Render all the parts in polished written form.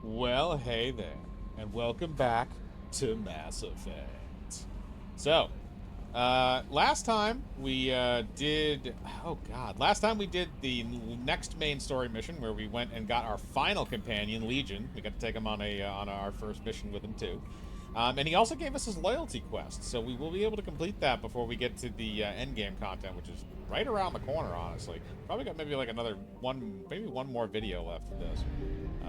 Well, hey there, and welcome back to Mass Effect. So, last time we did. Oh God! Last time we did the next main story mission where we went and got our final companion, Legion. We got to take him on our first mission with him too. And he also gave us his loyalty quest, so we will be able to complete that before we get to the end game content, which is right around the corner. Honestly, probably got maybe like another one, maybe one more video left of this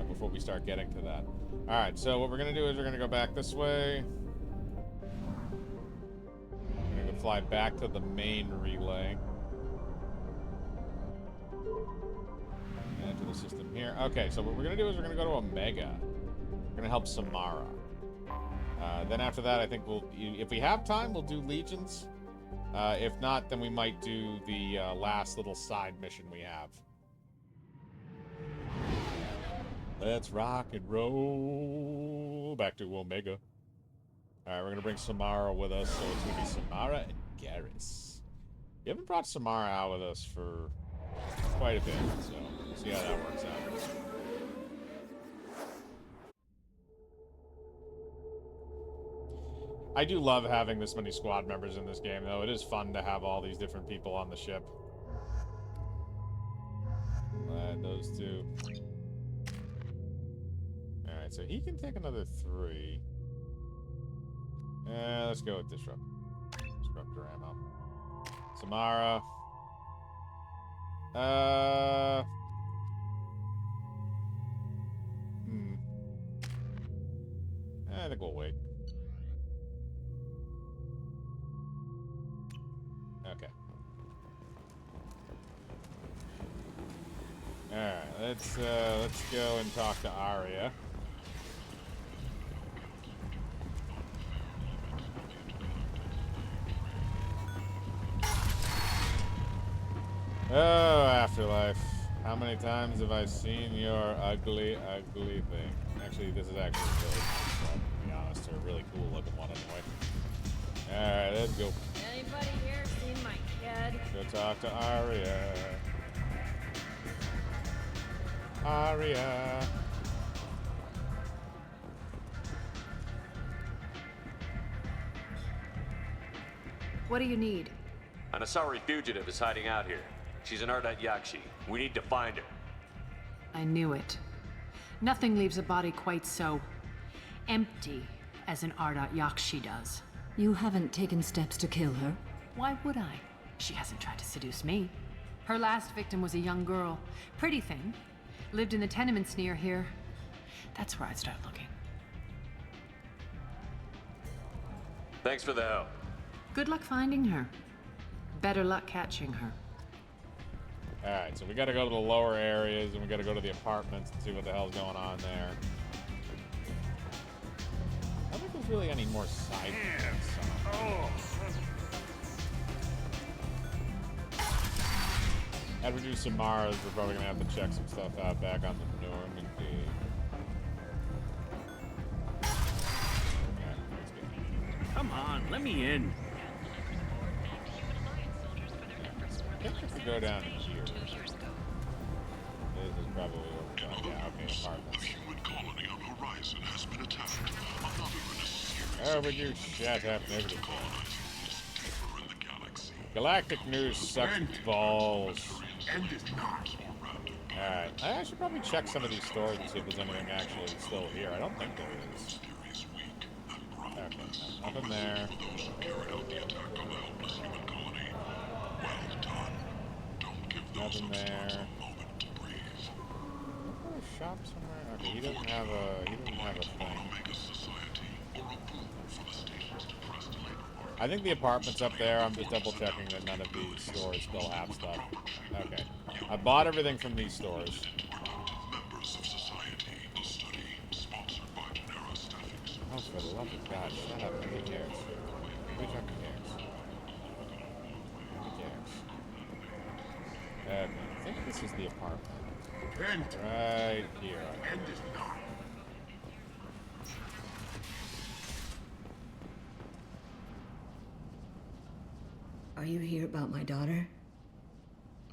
before we start getting to that. All right, so what we're gonna do is we're gonna go back this way. We're gonna fly back to the main relay. And enter the system here. Okay, so what we're gonna do is we're gonna go to Omega. We're gonna help Samara. Then after that, I think we'll, if we have time, we'll do Legions. If not, then we might do the last little side mission we have. Let's rock and roll back to Omega. All right, we're gonna bring Samara with us, so it's gonna be Samara and Garrus. We haven't brought Samara out with us for quite a bit, so we'll see how that works out. I do love having this many squad members in this game, though. It is fun to have all these different people on the ship. Add those two. Alright, so he can take another 3. Let's go with Disruptor ammo. Samara. I think we'll wait. Okay. Alright, let's go and talk to Arya. Oh, Afterlife. How many times have I seen your ugly, ugly thing? Actually, this is actually really nice, to be honest. A really cool looking one anyway. Alright, let's go. Anybody here seen my kid? Go talk to Arya. Arya. What do you need? An Asari fugitive is hiding out here. She's an Ardat Yakshi. We need to find her. I knew it. Nothing leaves a body quite so empty as an Ardat Yakshi does. You haven't taken steps to kill her? Why would I? She hasn't tried to seduce me. Her last victim was a young girl. Pretty thing. Lived in the tenements near here. That's where I'd start looking. Thanks for the help. Good luck finding her. Better luck catching her. Alright, so we gotta go to the lower areas and we gotta go to the apartments and see what the hell's going on there. I don't think there's really any more side missions. After we do Samara's, we're probably gonna have to check some stuff out back on the Normandy. Okay, let's go. Come on, let me in. I think if we go down here, this is probably what we're going. Yeah, okay, apartments. A human colony on the horizon has been attacked. Another in a series. Oh, would you shut up, negative. Colonizing deeper in the galaxy. Galactic news sucks balls. End is not. Alright, I should probably check some of these stores and see if there's anything actually still here. I don't think there is. Mysterious weak and brown. Okay, nothing there. Those who carried out the attack on the helpless human colony. Well done. Don't give those Nothing upstarts there. a moment to breathe. Is there a shop somewhere? Okay, he doesn't have a thing. Omega Society or a pool for the station's depressed labor market. I think the apartment's up there. I'm just double checking that none of these stores still have stuff. Okay. I bought everything from these stores. Members of society, a study sponsored by Genera Staffing. Oh, for the love of God, shut up. Who cares? Who fucking cares? Who cares? Okay, I think this is the apartment. Right here. End is not. Are you here about my daughter?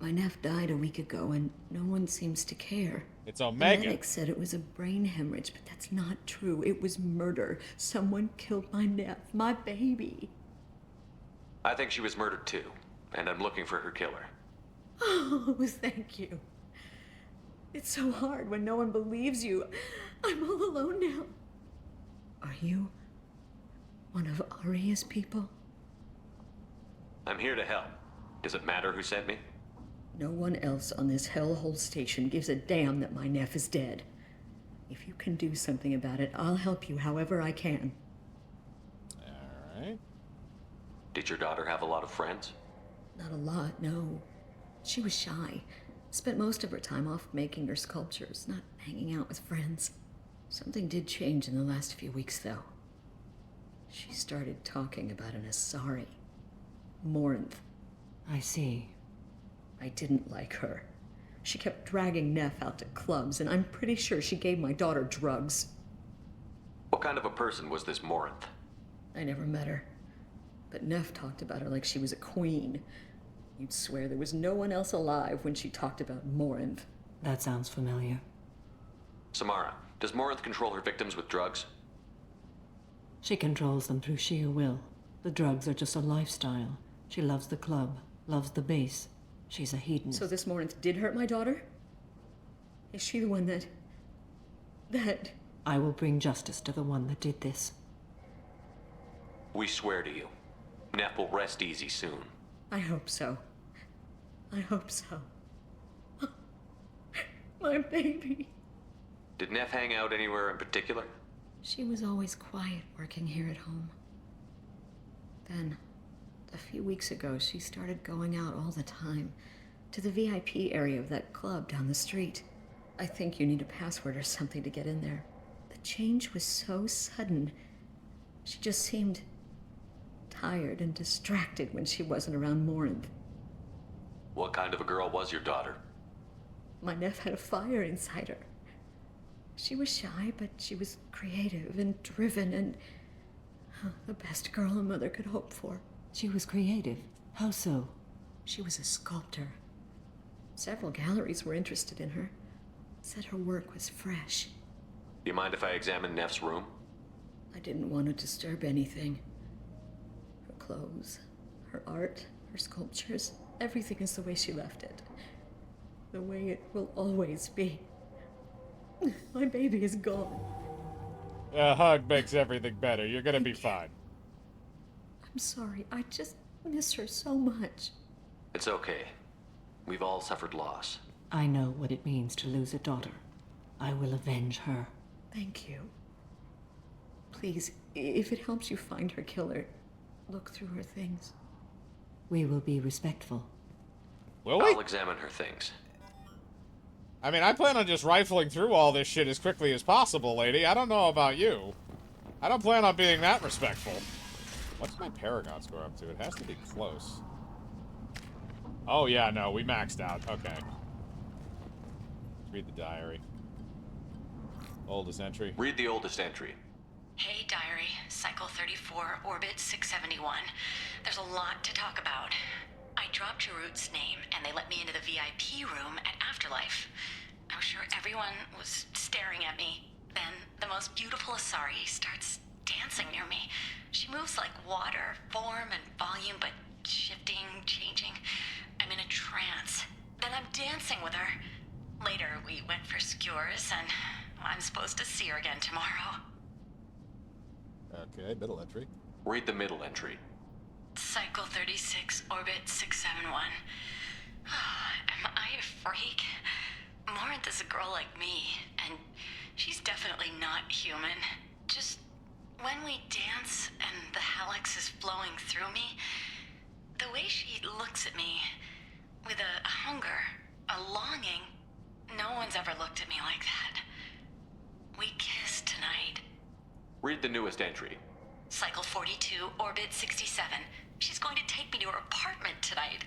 My nephew died a week ago, and no one seems to care. It's The Omega. medics said it was a brain hemorrhage, but that's not true. It was murder. Someone killed my nephew, my baby. I think she was murdered too, and I'm looking for her killer. Oh, thank you. It's so hard when no one believes you. I'm all alone now. Are you one of Aria's people? I'm here to help. Does it matter who sent me? No one else on this hellhole station gives a damn that my nephew is dead. If you can do something about it, I'll help you however I can. All right. Did your daughter have a lot of friends? Not a lot, no. She was shy. Spent most of her time off making her sculptures, not hanging out with friends. Something did change in the last few weeks, though. She started talking about an Asari. Morinth. I see. I didn't like her. She kept dragging Neff out to clubs, and I'm pretty sure she gave my daughter drugs. What kind of a person was this Morinth? I never met her. But Neff talked about her like she was a queen. You'd swear there was no one else alive when she talked about Morinth. That sounds familiar. Samara, does Morinth control her victims with drugs? She controls them through sheer will. The drugs are just a lifestyle. She loves the club, loves the base. She's a hedonist. So this Morinth did hurt my daughter? Is she the one that... I will bring justice to the one that did this. We swear to you. Neff will rest easy soon. I hope so. I hope so. My baby. Did Neff hang out anywhere in particular? She was always quiet working here at home. Then, a few weeks ago, she started going out all the time to the VIP area of that club down the street. I think you need a password or something to get in there. The change was so sudden. She just seemed tired and distracted when she wasn't around Morinth. What kind of a girl was your daughter? My nephew had a fire inside her. She was shy, but she was creative and driven and the best girl a mother could hope for. She was creative. How so? She was a sculptor. Several galleries were interested in her. Said her work was fresh. Do you mind if I examine Neff's room? I didn't want to disturb anything. Her clothes, her art, her sculptures, everything is the way she left it. The way it will always be. My baby is gone. A hug makes everything better. You're gonna be fine. I'm sorry, I just miss her so much. It's okay. We've all suffered loss. I know what it means to lose a daughter. I will avenge her. Thank you. Please, if it helps you find her killer, look through her things. We will be respectful. Will we? I'll examine her things. I mean, I plan on just rifling through all this shit as quickly as possible, lady. I don't know about you. I don't plan on being that respectful. What's my Paragon score up to? It has to be close. Oh, yeah, no, we maxed out. Okay. Let's read the diary. Oldest entry. Read the oldest entry. Hey, diary. Cycle 34, orbit 671. There's a lot to talk about. I dropped Jarut's name, and they let me into the VIP room at Afterlife. I was sure everyone was staring at me. Then the most beautiful Asari starts dancing near me. She moves like water, form and volume, but shifting, changing. I'm in a trance. Then I'm dancing with her. Later, we went for skewers, and I'm supposed to see her again tomorrow. Okay, middle entry. Read the middle entry. Cycle 36, orbit 671. Am I a freak? Morinth is a girl like me, and she's definitely not human. Just when we dance and the Helix is flowing through me, the way she looks at me with a hunger, a longing, no one's ever looked at me like that. We kiss tonight. Read the newest entry. Cycle 42, orbit 67. She's going to take me to her apartment tonight.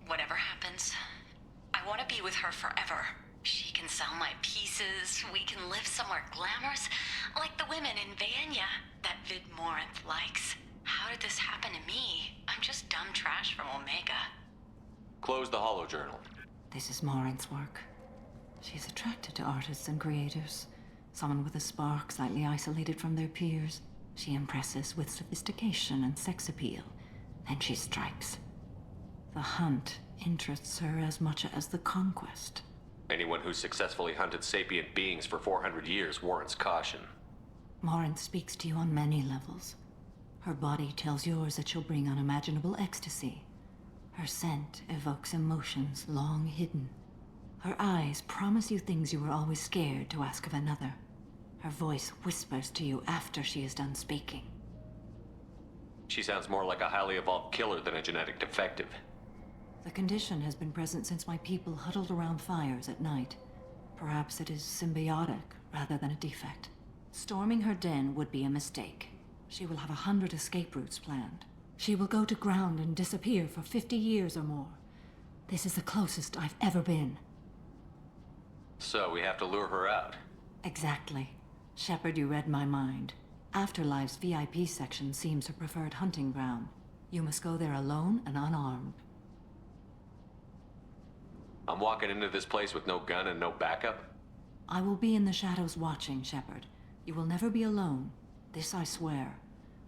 Whatever happens, I want to be with her forever. She can sell my pieces. We can live somewhere glamorous, like the women in Vanya that Vid Morinth likes. How did this happen to me? I'm just dumb trash from Omega. Close the holo journal. This is Morinth's work. She's attracted to artists and creators. Someone with a spark, slightly isolated from their peers. She impresses with sophistication and sex appeal. Then she strikes. The hunt interests her as much as the conquest. Anyone who's successfully hunted sapient beings for 400 years warrants caution. Morinth speaks to you on many levels. Her body tells yours that she'll bring unimaginable ecstasy. Her scent evokes emotions long hidden. Her eyes promise you things you were always scared to ask of another. Her voice whispers to you after she is done speaking. She sounds more like a highly evolved killer than a genetic defective. The condition has been present since my people huddled around fires at night. Perhaps it is symbiotic rather than a defect. Storming her den would be a mistake. She will have 100 escape routes planned. She will go to ground and disappear for 50 years or more. This is the closest I've ever been. So we have to lure her out. Exactly. Shepard, you read my mind. Afterlife's VIP section seems her preferred hunting ground. You must go there alone and unarmed. I'm walking into this place with no gun and no backup? I will be in the shadows watching, Shepard. You will never be alone. This I swear.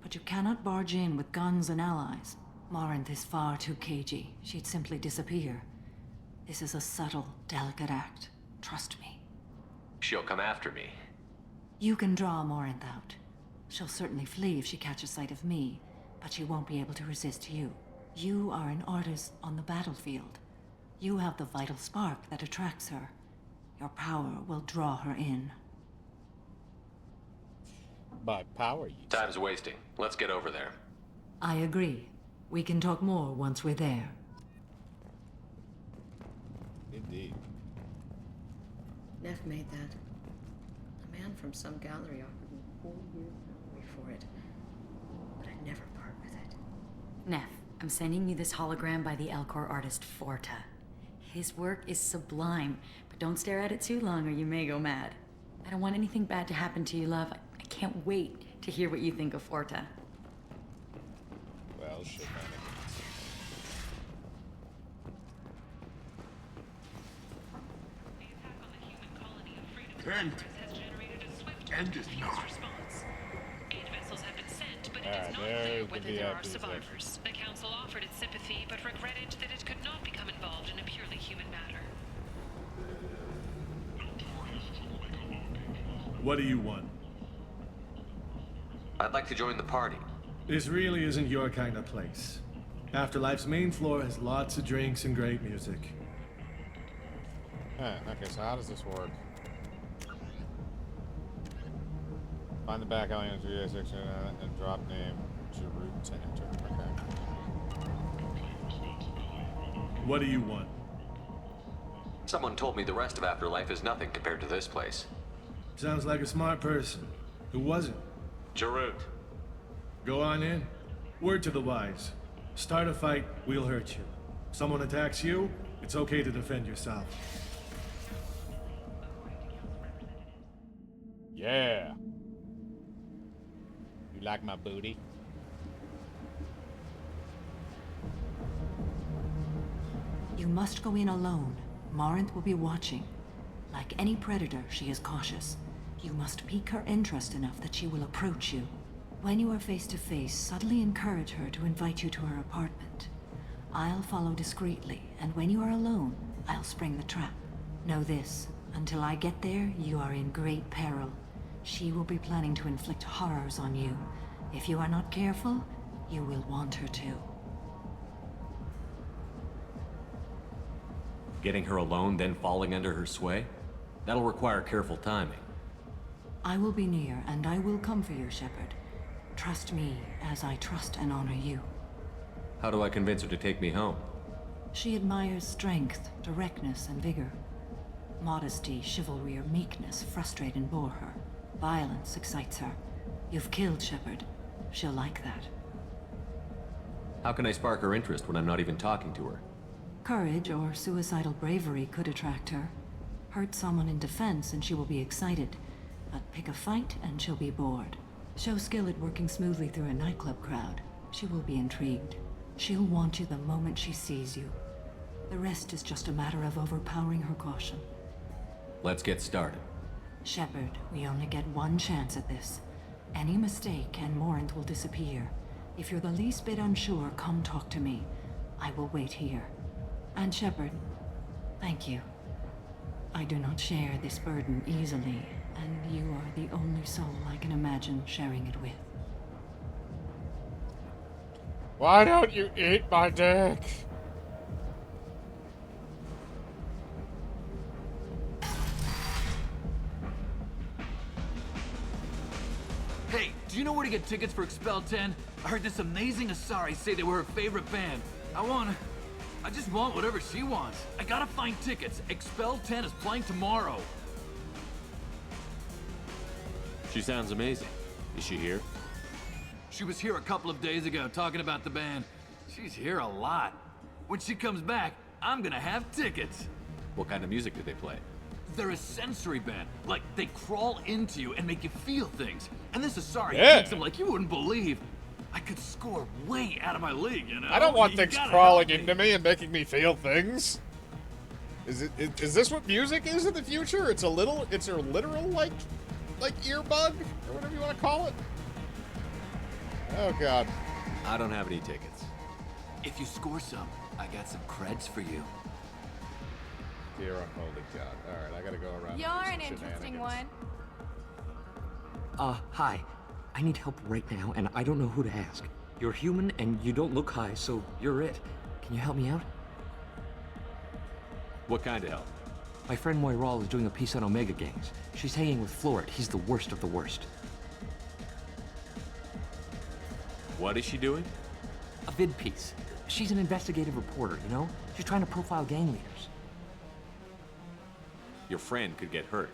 But you cannot barge in with guns and allies. Morinth is far too cagey. She'd simply disappear. This is a subtle, delicate act. Trust me. She'll come after me. You can draw Morinth out. She'll certainly flee if she catches sight of me, but she won't be able to resist you. You are an artist on the battlefield. You have the vital spark that attracts her. Your power will draw her in. By power, you Time's wasting. Let's get over there. I agree. We can talk more once we're there. Indeed. Neff made that. A man from some gallery offered me 4 years salary for it. But I'd never part with it. Neff, I'm sending you this hologram by the Elcor artist Forta. His work is sublime, but don't stare at it too long or you may go mad. I don't want anything bad to happen to you, love. I can't wait to hear what you think of Forta. Well, shit, End. End it now. Alright, there's the Whether there are VIP section. survivors. The council offered its sympathy, but regretted that it could not become involved in a purely human matter. What do you want? I'd like to join the party. This really isn't your kind of place. Afterlife's main floor has lots of drinks and great music. Okay, so how does this work? Find the back alley in the 3A section and drop name Jarut to enter. Okay. What do you want? Someone told me the rest of Afterlife is nothing compared to this place. Sounds like a smart person. Who was it? Jarut. Go on in. Word to the wise. Start a fight, we'll hurt you. Someone attacks you, it's okay to defend yourself. Yeah. You like my booty? You must go in alone. Morinth will be watching. Like any predator, she is cautious. You must pique her interest enough that she will approach you. When you are face to face, subtly encourage her to invite you to her apartment. I'll follow discreetly, and when you are alone, I'll spring the trap. Know this, until I get there, you are in great peril. She will be planning to inflict horrors on you. If you are not careful, you will want her to. Getting her alone, then falling under her sway? That'll require careful timing. I will be near, and I will come for you, Shepard. Trust me as I trust and honor you. How do I convince her to take me home? She admires strength, directness, and vigor. Modesty, chivalry, or meekness frustrate and bore her. Violence excites her. You've killed Shepard. She'll like that. How can I spark her interest when I'm not even talking to her? Courage or suicidal bravery could attract her. Hurt someone in defense and she will be excited. But pick a fight and she'll be bored. Show skill at working smoothly through a nightclub crowd. She will be intrigued. She'll want you the moment she sees you. The rest is just a matter of overpowering her caution. Let's get started. Shepard, we only get one chance at this. Any mistake and Morant will disappear. If you're the least bit unsure, come talk to me. I will wait here. And Shepard, thank you. I do not share this burden easily, and you are the only soul I can imagine sharing it with. Why don't you eat my dick? Hey, do you know where to get tickets for Expel 10? I heard this amazing Asari say they were her favorite band. I just want whatever she wants. I gotta find tickets. Expel 10 is playing tomorrow. She sounds amazing. Is she here? She was here a couple of days ago talking about the band. She's here a lot. When she comes back, I'm gonna have tickets. What kind of music do they play? They're a sensory band. Like, they crawl into you and make you feel things. And this Asari takes them like you wouldn't believe. I could score way out of my league, you know? I don't want You things gotta crawling help into me and making me feel things. Is this what music is in the future? It's a literal like earbud or whatever you want to call it. Oh god. I don't have any tickets. If you score some, I got some creds for you. Dear unholy god. Alright, I gotta go around. You're and an do some interesting shenanigans. one. Hi. I need help right now, and I don't know who to ask. You're human, and you don't look high, so you're it. Can you help me out? What kind of help? My friend Moiral is doing a piece on Omega gangs. She's hanging with Floret. He's the worst of the worst. What is she doing? A vid piece. She's an investigative reporter, you know? She's trying to profile gang leaders. Your friend could get hurt.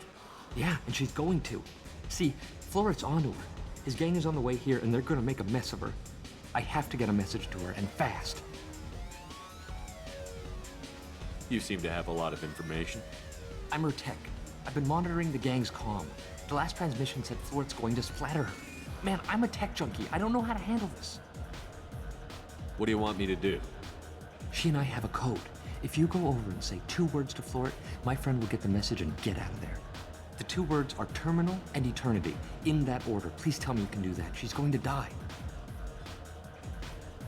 Yeah, and she's going to. See, Floret's onto her. His gang is on the way here, and they're gonna make a mess of her. I have to get a message to her, and fast. You seem to have a lot of information. I'm her tech. I've been monitoring the gang's comm. The last transmission said Floret's going to splatter her. Man, I'm a tech junkie. I don't know how to handle this. What do you want me to do? She and I have a code. If you go over and say 2 words to Floret, my friend will get the message and get out of there. The 2 words are terminal and eternity. In that order. Please tell me you can do that. She's going to die.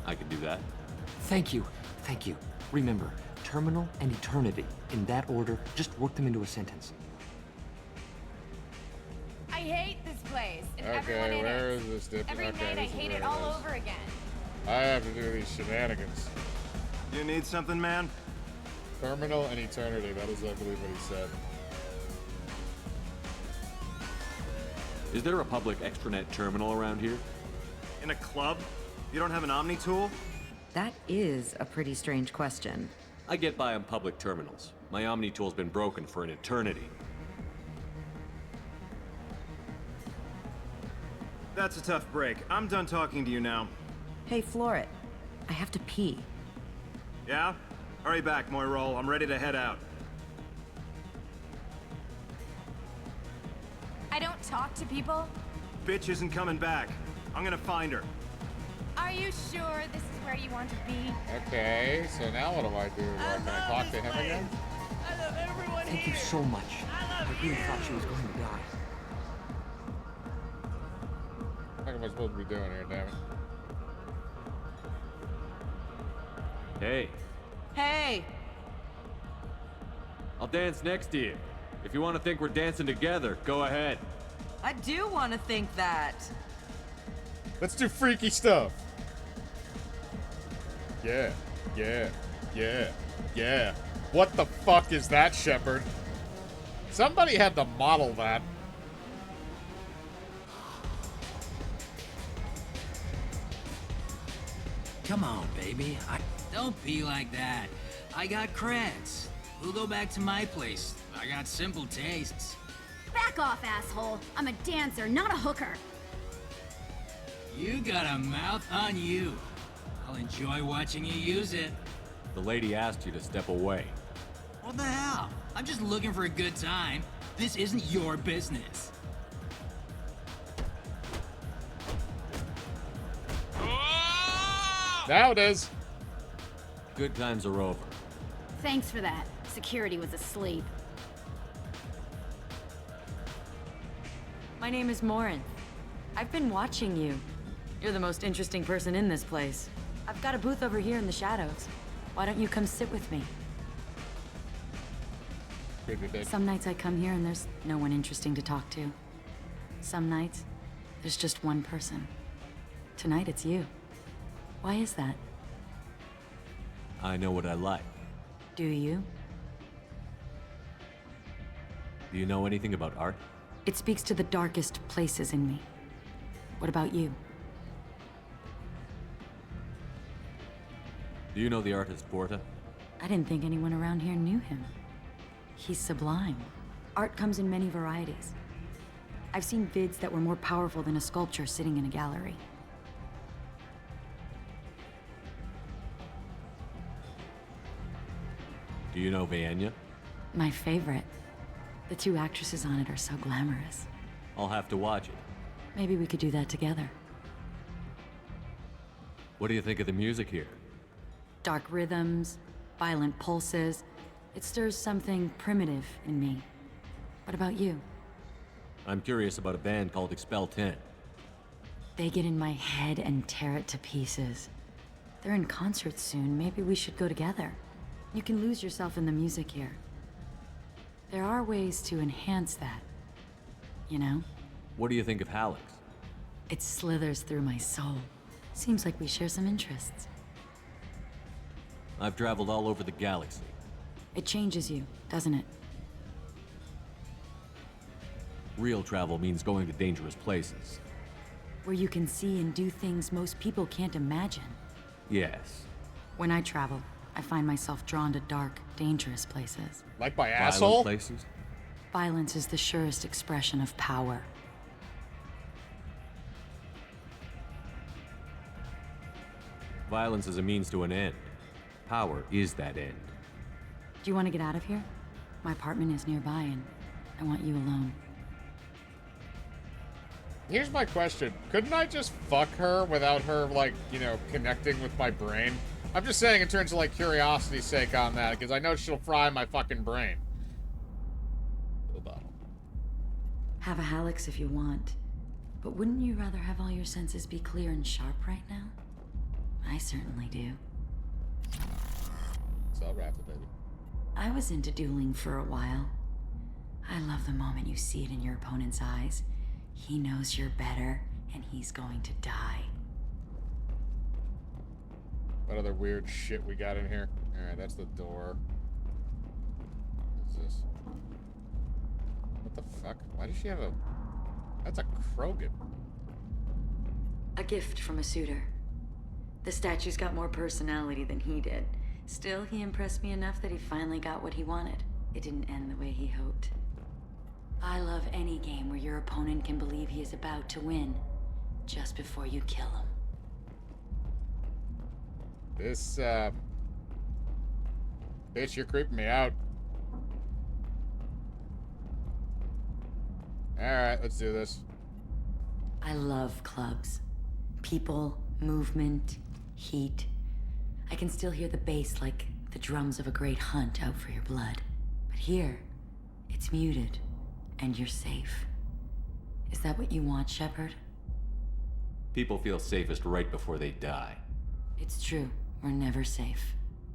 I can do that. Thank you. Thank you. Remember, terminal and eternity. In that order, just work them into a sentence. I hate this place and everyone Okay, in where it. is this dip? Every Okay, night I this is hate where it all is. over again. I have to do these shenanigans. You need something, man? Terminal and eternity. That is, I believe, what he said. Is there a public extranet terminal around here? In a club? You don't have an Omni tool? That is a pretty strange question. I get by on public terminals. My Omni tool's been broken for an eternity. That's a tough break. I'm done talking to you now. Hey, Floret. I have to pee. Yeah? Hurry back, Moiral. I'm ready to head out. I don't talk to people. Bitch isn't coming back. I'm gonna find her. Are you sure this is where you want to be? Okay, so now what do I do? Can I talk to him again? I love everyone Thank you so much. I really thought she was going to die. What am I supposed to be doing here, damn it? Hey, Hey! I'll dance next to you. If you want to think we're dancing together, go ahead. I do want to think that. Let's do freaky stuff. Yeah, yeah, yeah, yeah. What the fuck is that, Shepard? Somebody had to model that. Come on, baby. Don't be like that. I got creds. We'll go back to my place. I got simple tastes. Back off, asshole. I'm a dancer, not a hooker. You got a mouth on you. I'll enjoy watching you use it. The lady asked you to step away. What the hell? I'm just looking for a good time. This isn't your business. Now it is. Good times are over. Thanks for that. Security was asleep. My name is Morinth. I've been watching you. You're the most interesting person in this place. I've got a booth over here in the shadows. Why don't you come sit with me? Some nights I come here and there's no one interesting to talk to. Some nights, there's just one person. Tonight it's you. Why is that? I know what I like. Do you? Do you know anything about art? It speaks to the darkest places in me. What about you? Do you know the artist Porta? I didn't think anyone around here knew him. He's sublime. Art comes in many varieties. I've seen vids that were more powerful than a sculpture sitting in a gallery. Do you know Vaenia? My favorite. The two actresses on it are so glamorous. I'll have to watch it. Maybe we could do that together. What do you think of the music here? Dark rhythms, violent pulses. It stirs something primitive in me. What about you? I'm curious about a band called Expel 10. They get in my head and tear it to pieces. They're in concert soon. Maybe we should go together. You can lose yourself in the music here. There are ways to enhance that, you know? What do you think of Hallex? It slithers through my soul. Seems like we share some interests. I've traveled all over the galaxy. It changes you, doesn't it? Real travel means going to dangerous places. Where you can see and do things most people can't imagine. Yes. When I travel, I find myself drawn to dark, dangerous places. Like my Violent asshole? places? Violence is the surest expression of power. Violence is a means to an end. Power is that end. Do you want to get out of here? My apartment is nearby and I want you alone. Here's my question. Couldn't I just fuck her without her, like, you know, connecting with my brain? I'm just saying in terms of, like, curiosity's sake on that, because I know she'll fry my fucking brain. Little bottle. Have a Hallex if you want. But wouldn't you rather have all your senses be clear and sharp right now? I certainly do. So I'll wrap it, baby. I was into dueling for a while. I love the moment you see it in your opponent's eyes. He knows you're better, and he's going to die. What other weird shit we got in here? Alright, that's the door. What's this? What the fuck? Why does she have a... That's a Krogan. A gift from a suitor. The statue's got more personality than he did. Still, he impressed me enough that he finally got what he wanted. It didn't end the way he hoped. I love any game where your opponent can believe he is about to win, just before you kill him. This, bitch, you're creeping me out. Alright, let's do this. I love clubs. People, movement, heat. I can still hear the bass like the drums of a great hunt out for your blood. But here, it's muted, and you're safe. Is that what you want, Shepard? People feel safest right before they die. It's true. We're never safe.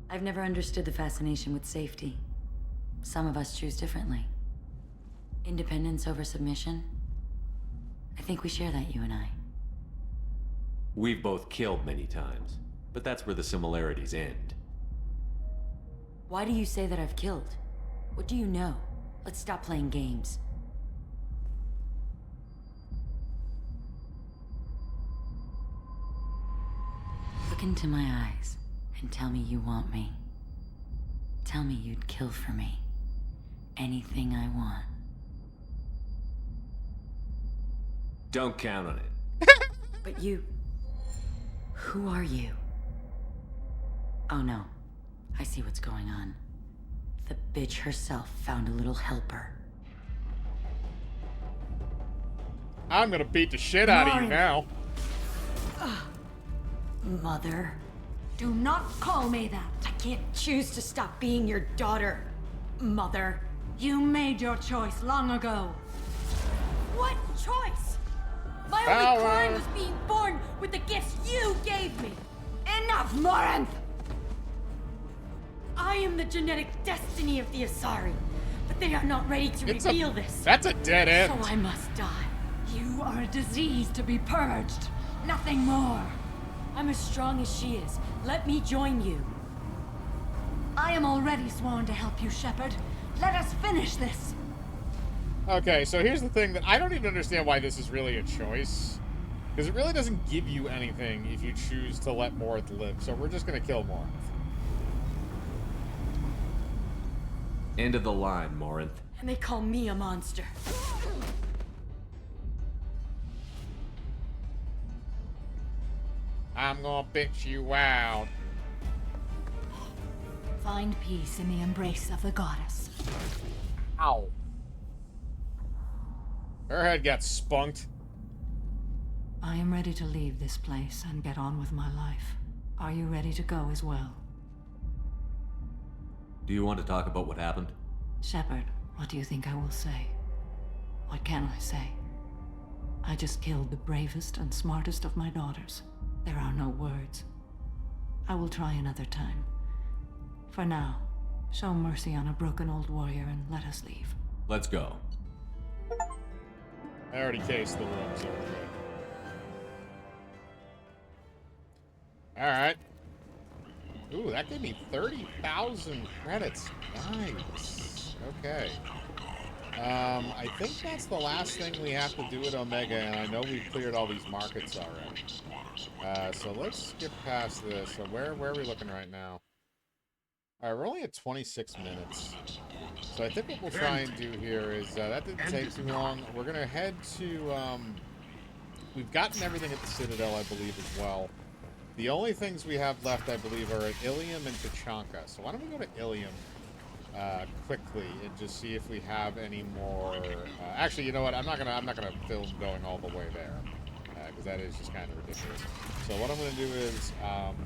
I've never understood the fascination with safety. Some of us choose differently. Independence over submission? I think we share that, you and I. We've both killed many times, but that's where the similarities end. Why do you say that I've killed? What do you know? Let's stop playing games. Look into my eyes and tell me you want me. Tell me you'd kill for me. Anything I want. Don't count on it. But you... Who are you? Oh no. I see what's going on. The bitch herself found a little helper. I'm gonna beat the shit out of you now. Mother. Do not call me that. I can't choose to stop being your daughter, Mother. You made your choice long ago. What choice? My only crime was being born with the gifts you gave me. Enough, Morinth! I am the genetic destiny of the Asari, but they are not ready to reveal this. That's a dead end. So I must die. You are a disease to be purged. Nothing more. I'm as strong as she is. Let me join you. I am already sworn to help you, Shepard. Let us finish this. Okay, so here's the thing that I don't even understand why this is really a choice. Because it really doesn't give you anything if you choose to let Morinth live. So we're just going to kill Morinth. End of the line, Morinth. And they call me a monster. I'm gonna bitch you out. Find peace in the embrace of the goddess. Ow. Her head got spunked. I am ready to leave this place and get on with my life. Are you ready to go as well? Do you want to talk about what happened? Shepard, what do you think I will say? What can I say? I just killed the bravest and smartest of my daughters. There are no words. I will try another time. For now, show mercy on a broken old warrior and let us leave. Let's go. I already cased the room, so we're good. Alright. Ooh, that gave me 30,000 credits. Nice. Okay. I think that's the last thing we have to do at Omega, and I know we've cleared all these markets already. So let's skip past this. So where are we looking right now? Alright, we're only at 26 minutes. So I think what we'll try and do here is, that didn't take too long. We're going to head to, we've gotten everything at the Citadel, I believe, as well. The only things we have left, I believe, are at Ilium and Tachanka. So why don't we go to Ilium quickly and just see if we have any more. Actually, you know what? I'm not gonna film going all the way there because that is just kind of ridiculous. So what I'm gonna do is I'm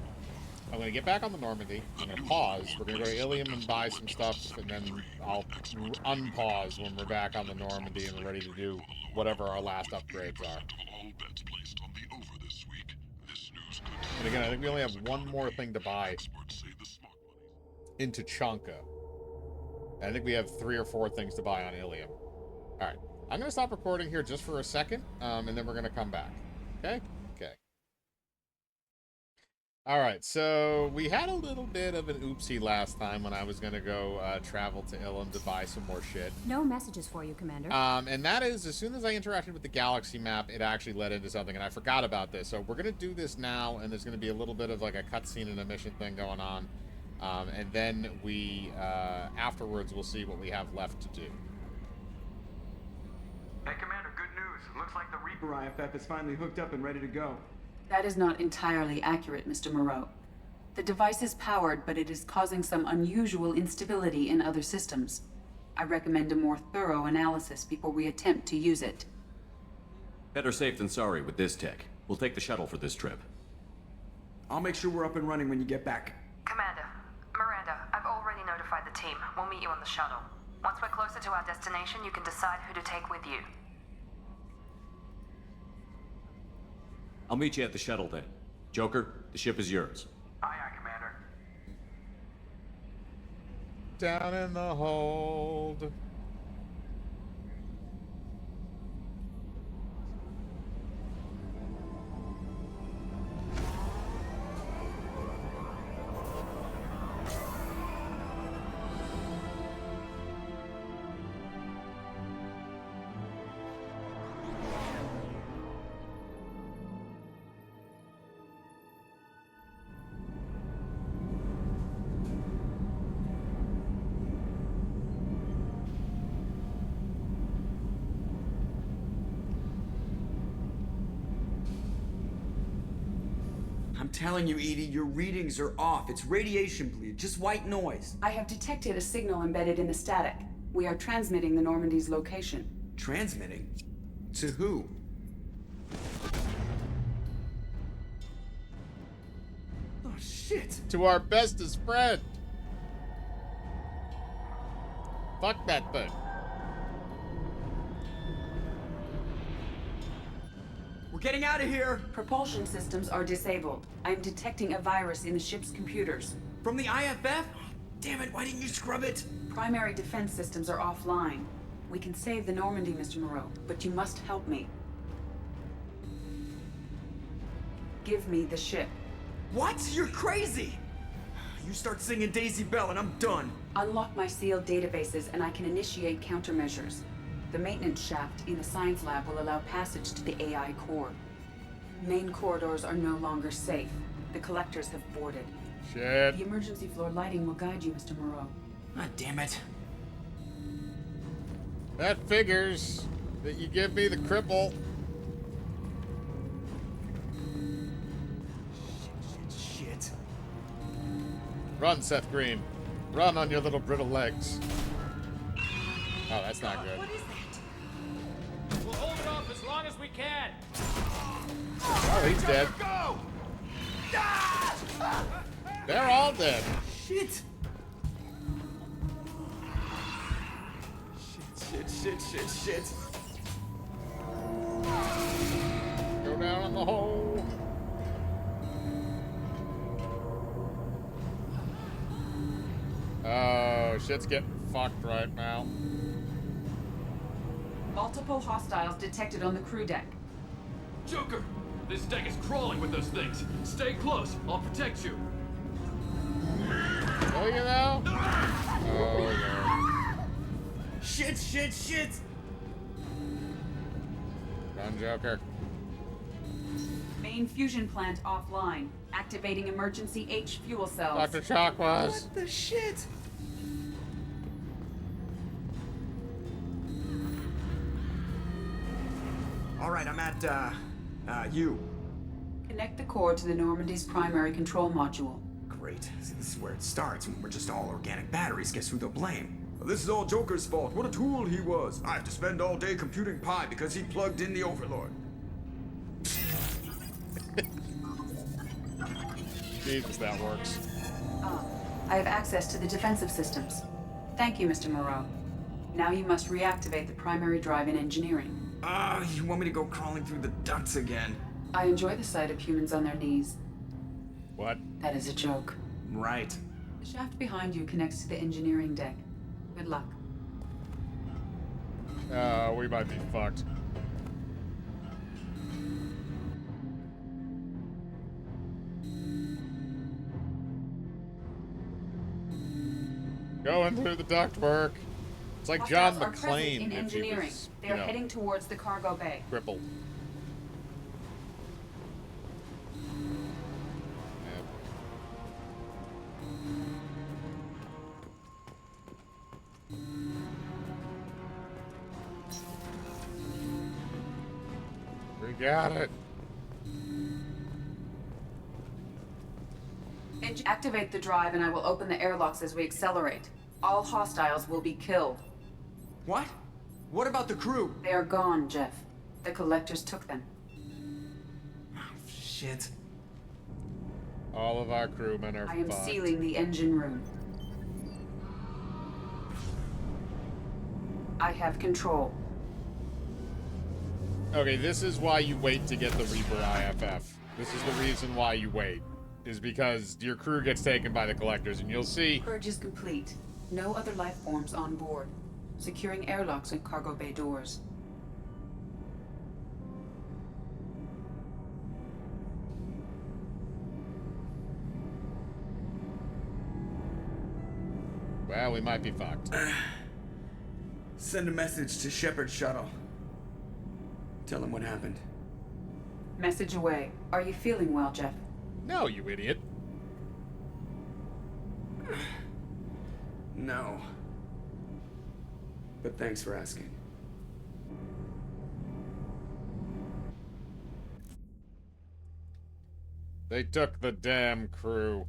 gonna get back on the Normandy. I'm gonna pause. We're gonna go to Ilium and buy some stuff, and then I'll unpause when we're back on the Normandy and we're ready to do whatever our last upgrades are. And again, I think we only have one more thing to buy in Tachanka. I think we have 3 or 4 things to buy on Ilium. Alright. I'm going to stop recording here just for a second, and then we're going to come back. Okay? Okay. Alright, so we had a little bit of an oopsie last time when I was going to go travel to Ilum to buy some more shit. No messages for you, Commander. And that is, as soon as I interacted with the galaxy map, it actually led into something, and I forgot about this. So we're going to do this now, and there's going to be a little bit of like a cutscene and a mission thing going on. And then we, afterwards, we'll see what we have left to do. Hey, Commander, good news. Looks like the Reaper IFF is finally hooked up and ready to go. That is not entirely accurate, Mr. Moreau. The device is powered, but it is causing some unusual instability in other systems. I recommend a more thorough analysis before we attempt to use it. Better safe than sorry with this tech. We'll take the shuttle for this trip. I'll make sure we're up and running when you get back. Commander, Miranda, I've already notified the team. We'll meet you on the shuttle. Once we're closer to our destination, you can decide who to take with you. I'll meet you at the shuttle then. Joker, the ship is yours. Aye, aye, Commander. Down in the hold. I'm telling you, Edie, your readings are off. It's radiation bleed, just white noise. I have detected a signal embedded in the static. We are transmitting the Normandy's location. Transmitting? To who? Oh, shit! Shit. To our bestest friend. Fuck that thing. We're getting out of here. Propulsion systems are disabled. I'm detecting a virus in the ship's computers. From the IFF? Damn it, why didn't you scrub it? Primary defense systems are offline. We can save the Normandy, Mr. Moreau, but you must help me. Give me the ship. What? You're crazy! You start singing Daisy Bell and I'm done. Unlock my sealed databases and I can initiate countermeasures. The maintenance shaft in the science lab will allow passage to the AI core. Main corridors are no longer safe. The collectors have boarded. Shit. The emergency floor lighting will guide you, Mr. Moreau. Ah, damn it. That figures that you give me the cripple. Shit. Run, Seth Green. Run on your little brittle legs. Oh, that's not good. What is that? We'll hold it off as long as we can. Oh, he's dead. Go! They're all dead. Shit. Shit. Go down in the hole. Oh, shit's getting fucked right now. Multiple hostiles detected on the crew deck. Joker! This deck is crawling with those things. Stay close. I'll protect you. Oh, you know? Oh, no. Shit. Run, Joker. Main fusion plant offline. Activating emergency H fuel cells. Dr. Chakwas. What the shit? Alright, I'm at, U. Connect the core to the Normandy's primary control module. Great. See, this is where it starts. When we're just all organic batteries, guess who they'll blame? This is all Joker's fault. What a tool he was. I have to spend all day computing pi because he plugged in the Overlord. Jesus, that works. I have access to the defensive systems. Thank you, Mr. Moreau. Now you must reactivate the primary drive in engineering. You want me to go crawling through the ducts again? I enjoy the sight of humans on their knees. What? That is a joke. Right. The shaft behind you connects to the engineering deck. Good luck. We might be fucked. Going through the ductwork. It's like John Hostiles are present McClane in if he engineering. was, They are heading towards the cargo bay. crippled. We got it. Activate the drive and I will open the airlocks as we accelerate. All hostiles will be killed. What? What about the crew? They are gone, Jeff. The collectors took them. Shit. All of our crewmen are I am fucked. sealing the engine room. I have control. Okay, this is why you wait to get the Reaper IFF. This is the reason why you wait. Is because your crew gets taken by the collectors, and you'll see... Purge is complete. No other life forms on board. Securing airlocks and cargo bay doors. Well, we might be fucked. Send a message to Shepard Shuttle. Tell him what happened. Message away. Are you feeling well, Jeff? No, you idiot. No. But thanks for asking. They took the damn crew.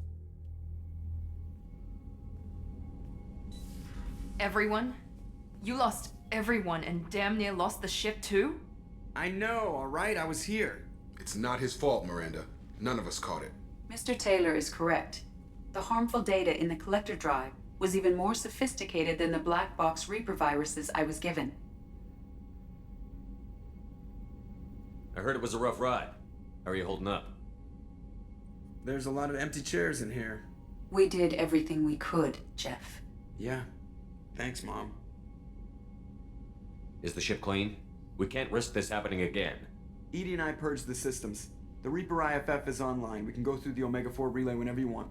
Everyone? You lost everyone and damn near lost the ship too? I know, alright? I was here. It's not his fault, Miranda. None of us caught it. Mr. Taylor is correct. The harmful data in the collector drive was even more sophisticated than the black box Reaper viruses I was given. I heard it was a rough ride. How are you holding up? There's a lot of empty chairs in here. We did everything we could, Jeff. Yeah. Thanks, Mom. Is the ship clean? We can't risk this happening again. Edie and I purged the systems. The Reaper IFF is online. We can go through the Omega-4 relay whenever you want.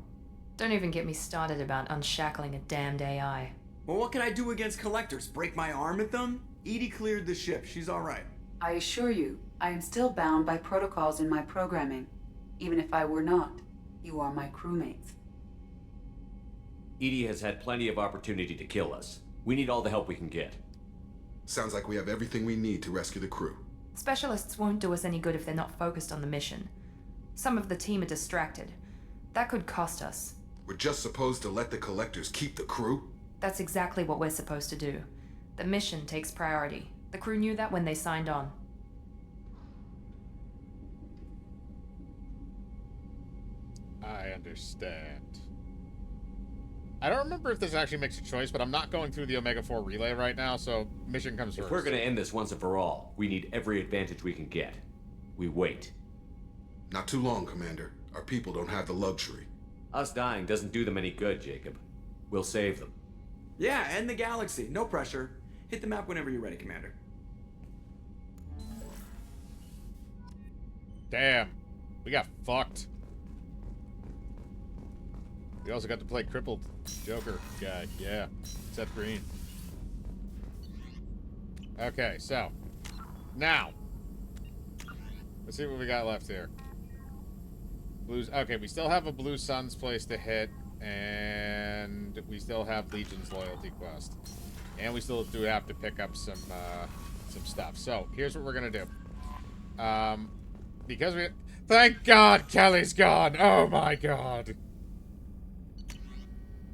Don't even get me started about unshackling a damned AI. Well, what can I do against collectors? Break my arm at them? Edie cleared the ship. She's all right. I assure you, I am still bound by protocols in my programming. Even if I were not, you are my crewmates. Edie has had plenty of opportunity to kill us. We need all the help we can get. Sounds like we have everything we need to rescue the crew. Specialists won't do us any good if they're not focused on the mission. Some of the team are distracted. That could cost us. We're just supposed to let the collectors keep the crew? That's exactly what we're supposed to do. The mission takes priority. The crew knew that when they signed on. I understand. I don't remember if this actually makes a choice, but I'm not going through the Omega-4 relay right now, so mission comes first. If we're gonna end this once and for all, we need every advantage we can get. We wait. Not too long, Commander. Our people don't have the luxury. Us dying doesn't do them any good, Jacob. We'll save them. Yeah, and the galaxy. No pressure. Hit the map whenever you're ready, Commander. Damn. We got fucked. We also got to play crippled Joker guy. Yeah. Seth Green. Okay, so. Now. Let's see what we got left here. Blues. Okay, we still have a Blue Suns place to hit. And we still have Legion's loyalty quest. And we still do have to pick up some stuff. So, here's what we're going to do. Because we... Thank God Kelly's gone! Oh my God!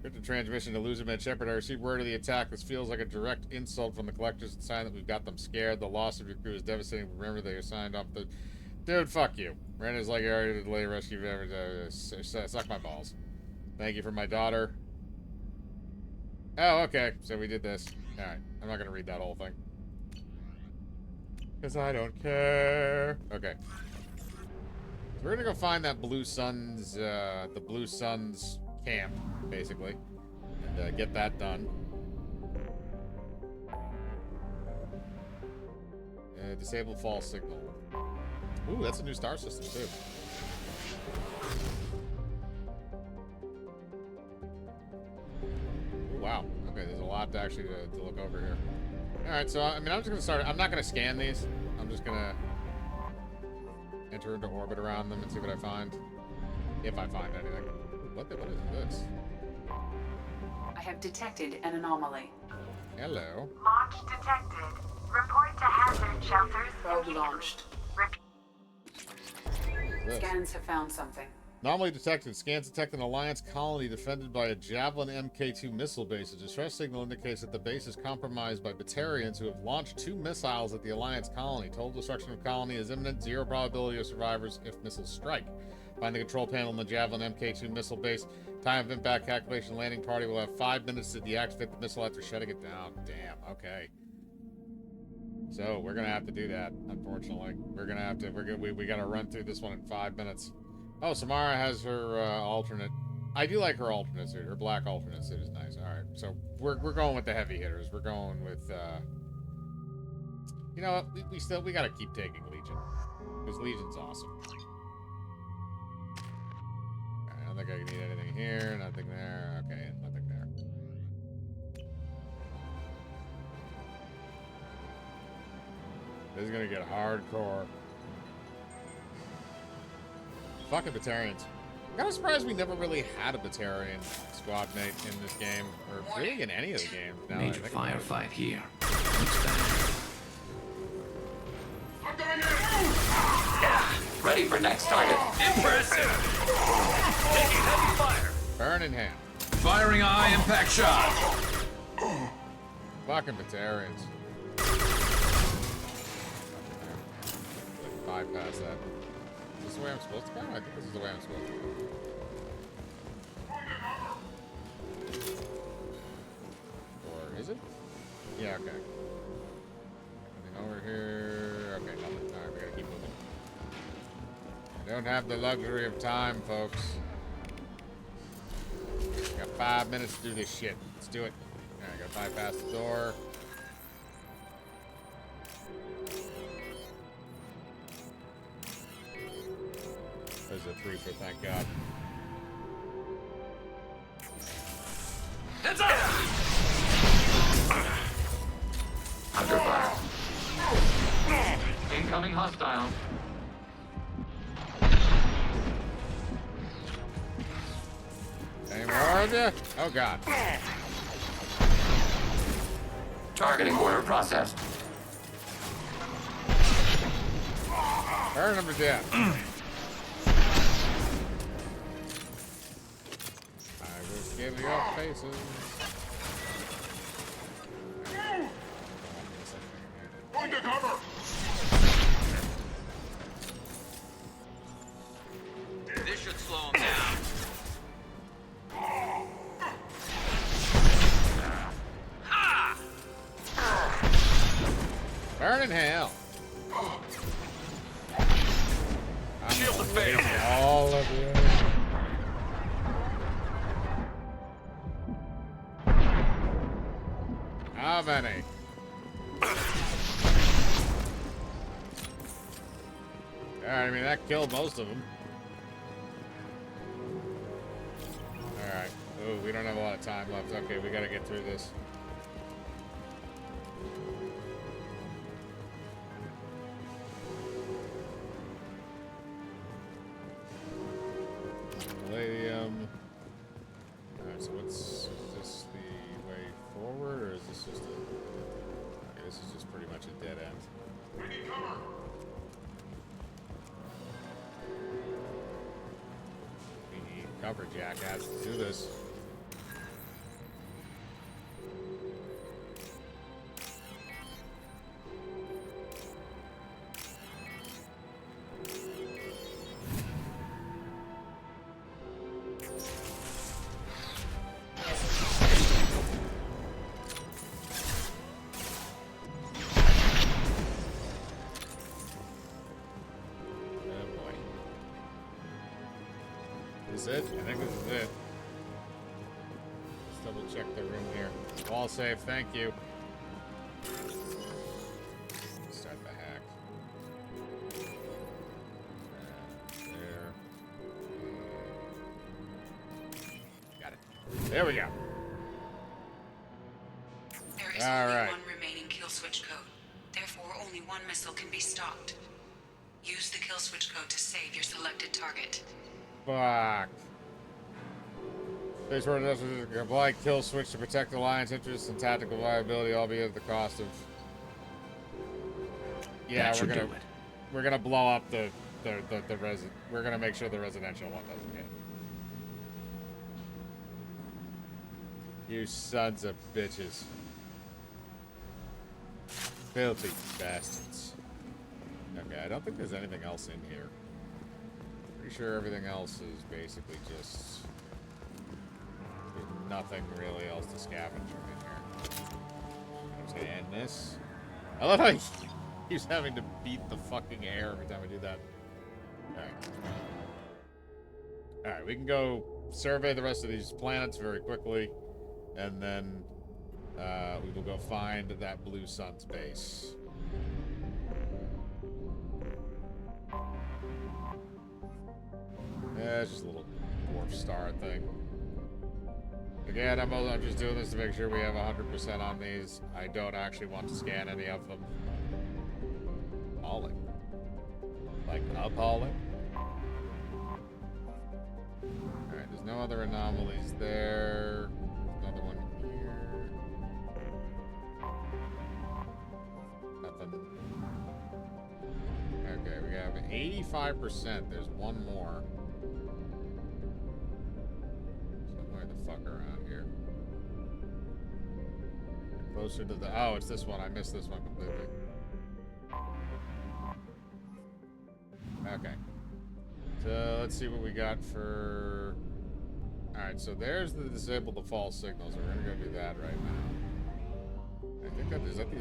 Cryptic transmission to Luzerman Shepard. I received word of the attack. This feels like a direct insult from the collectors. It's a sign that we've got them scared. The loss of your crew is devastating. Remember, they are signed off the... Dude, fuck you. Miranda's like, you already delay rescue. Suck my balls. Thank you for my daughter. Oh, okay. So we did this. Alright. I'm not gonna read that whole thing. Because I don't care. Okay. So we're gonna go find that Blue Suns, the Blue Suns camp, basically. And get that done. Disable false signal. Ooh, that's a new star system, too. Ooh, wow. Okay, there's a lot to actually to look over here. Alright, so, I mean, I'm just gonna start... I'm not gonna scan these. I'm just gonna enter into orbit around them and see what I find. If I find anything. What is this? I have detected an anomaly. Hello. Launch detected. Report to hazard shelters. Probe launched. This. Scans have found something. Anomaly detected. Scans detect an Alliance colony defended by a Javelin Mk2 missile base. A distress signal indicates that the base is compromised by Batarians who have launched 2 missiles at the Alliance colony. Total destruction of colony is imminent. 0 probability of survivors if missiles strike. Find the control panel in the Javelin Mk2 missile base. Time of impact calculation. Landing party will have 5 minutes to deactivate the missile after shutting it down. Damn. Okay. So we're gonna have to do that. Unfortunately, we're gonna have to. We gotta run through this one in 5 minutes. Oh, Samara has her alternate. I do like her alternate suit. Her black alternate suit is nice. All right, so we're going with the heavy hitters. We're going with. You know what? We gotta keep taking Legion because Legion's awesome. I don't think I need anything here. Nothing there. Okay, nothing there. This is gonna get hardcore. Fucking Batarians. I'm kind of surprised we never really had a Batarian squad mate in this game, or really in any of the games. Now Major firefight here. Ready for next target. Impressive. Taking heavy fire. Burn in hand. Firing a high impact shot. Fucking Batarians. Bypass that. Is this the way I'm supposed to go? I think this is the way I'm supposed to go. Or is it? Yeah, okay. Anything over here? Okay, nothing. Alright, we gotta keep moving. I don't have the luxury of time, folks. Got 5 minutes to do this shit. Let's do it. Alright, gotta bypass the door. There's a threefer, thank God. Heads up! Under fire. Incoming hostile. Any more of you? Oh God. Targeting order processed. Burn them to death. I will give you up faces. Going to cover! This should slow him down. Burn in hell. Shield the face. All of you. How many? Alright, I mean, that killed most of them. Alright. Oh, we don't have a lot of time left. Okay, we gotta get through this. Palladium. Alright, so is this the way forward, or is this just a... Okay, this is just pretty much a dead end. We need cover! We need cover, jackass. Let's do this. Is it? I think this is it. Let's double check the room here. All safe, thank you. Start the hack. There. Got it. There we go. There is All only right. one remaining kill switch code. Therefore, only one missile can be stopped. Use the kill switch code to save your selected target. Fuck. Space Force does apply kill switch to protect Alliance interests and tactical viability, albeit at the cost of. Yeah, we're gonna blow up the we're gonna make sure the residential one doesn't hit. You sons of bitches. Filthy bastards. Okay, I don't think there's anything else in here. Pretty sure everything else is basically just... There's nothing really else to scavenge from in here. I'm just gonna end this. I love how he keeps having to beat the fucking air every time I do that. Alright. Alright, we can go survey the rest of these planets very quickly. And then we will go find that blue sun's base. Yeah, it's just a little dwarf star thing. Again, I'm just doing this to make sure we have 100% on these. I don't actually want to scan any of them. Appalling. Like, appalling? Alright, there's no other anomalies there. Another one here. Nothing. Okay, we have 85%. There's one more. Somewhere the fuck around here. Closer to the... Oh, it's this one. I missed this one completely. Okay. let's see what we got for... Alright, so there's the disable the false signals. We're gonna go do that right now. I think that is the only...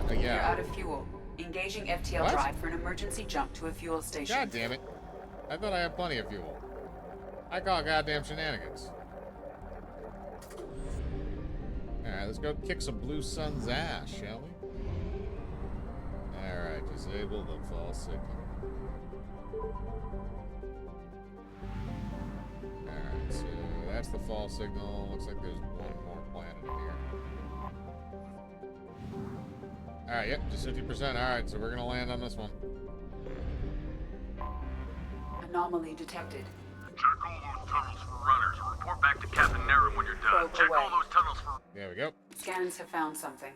Oh, yeah. You're out of fuel. Engaging FTL What? drive for an emergency jump to a fuel station. God damn it. I thought I had plenty of fuel. I call goddamn shenanigans. Alright, let's go kick some Blue Sun's ass, shall we? Alright, disable the false signal. Alright, so that's the false signal. Looks like there's one more planet in here. Alright, yep, just 50%. Alright, so we're gonna land on this one. Anomaly detected. Check all those tunnels for runners. Report back to Captain Naren when you're done. Probe Check away. all those tunnels for... There we go. Scans have found something.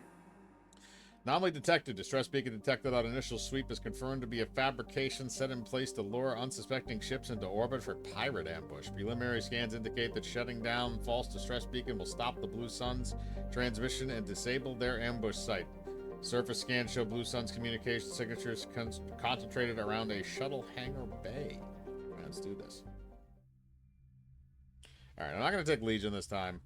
Anomaly detected. Distress beacon detected on initial sweep is confirmed to be a fabrication set in place to lure unsuspecting ships into orbit for pirate ambush. Preliminary scans indicate that shutting down false distress beacon will stop the Blue Sun's transmission and disable their ambush site. Surface scans show Blue Sun's communication signatures concentrated around a shuttle hangar bay. Let's do this. Alright, I'm not going to take Legion this time.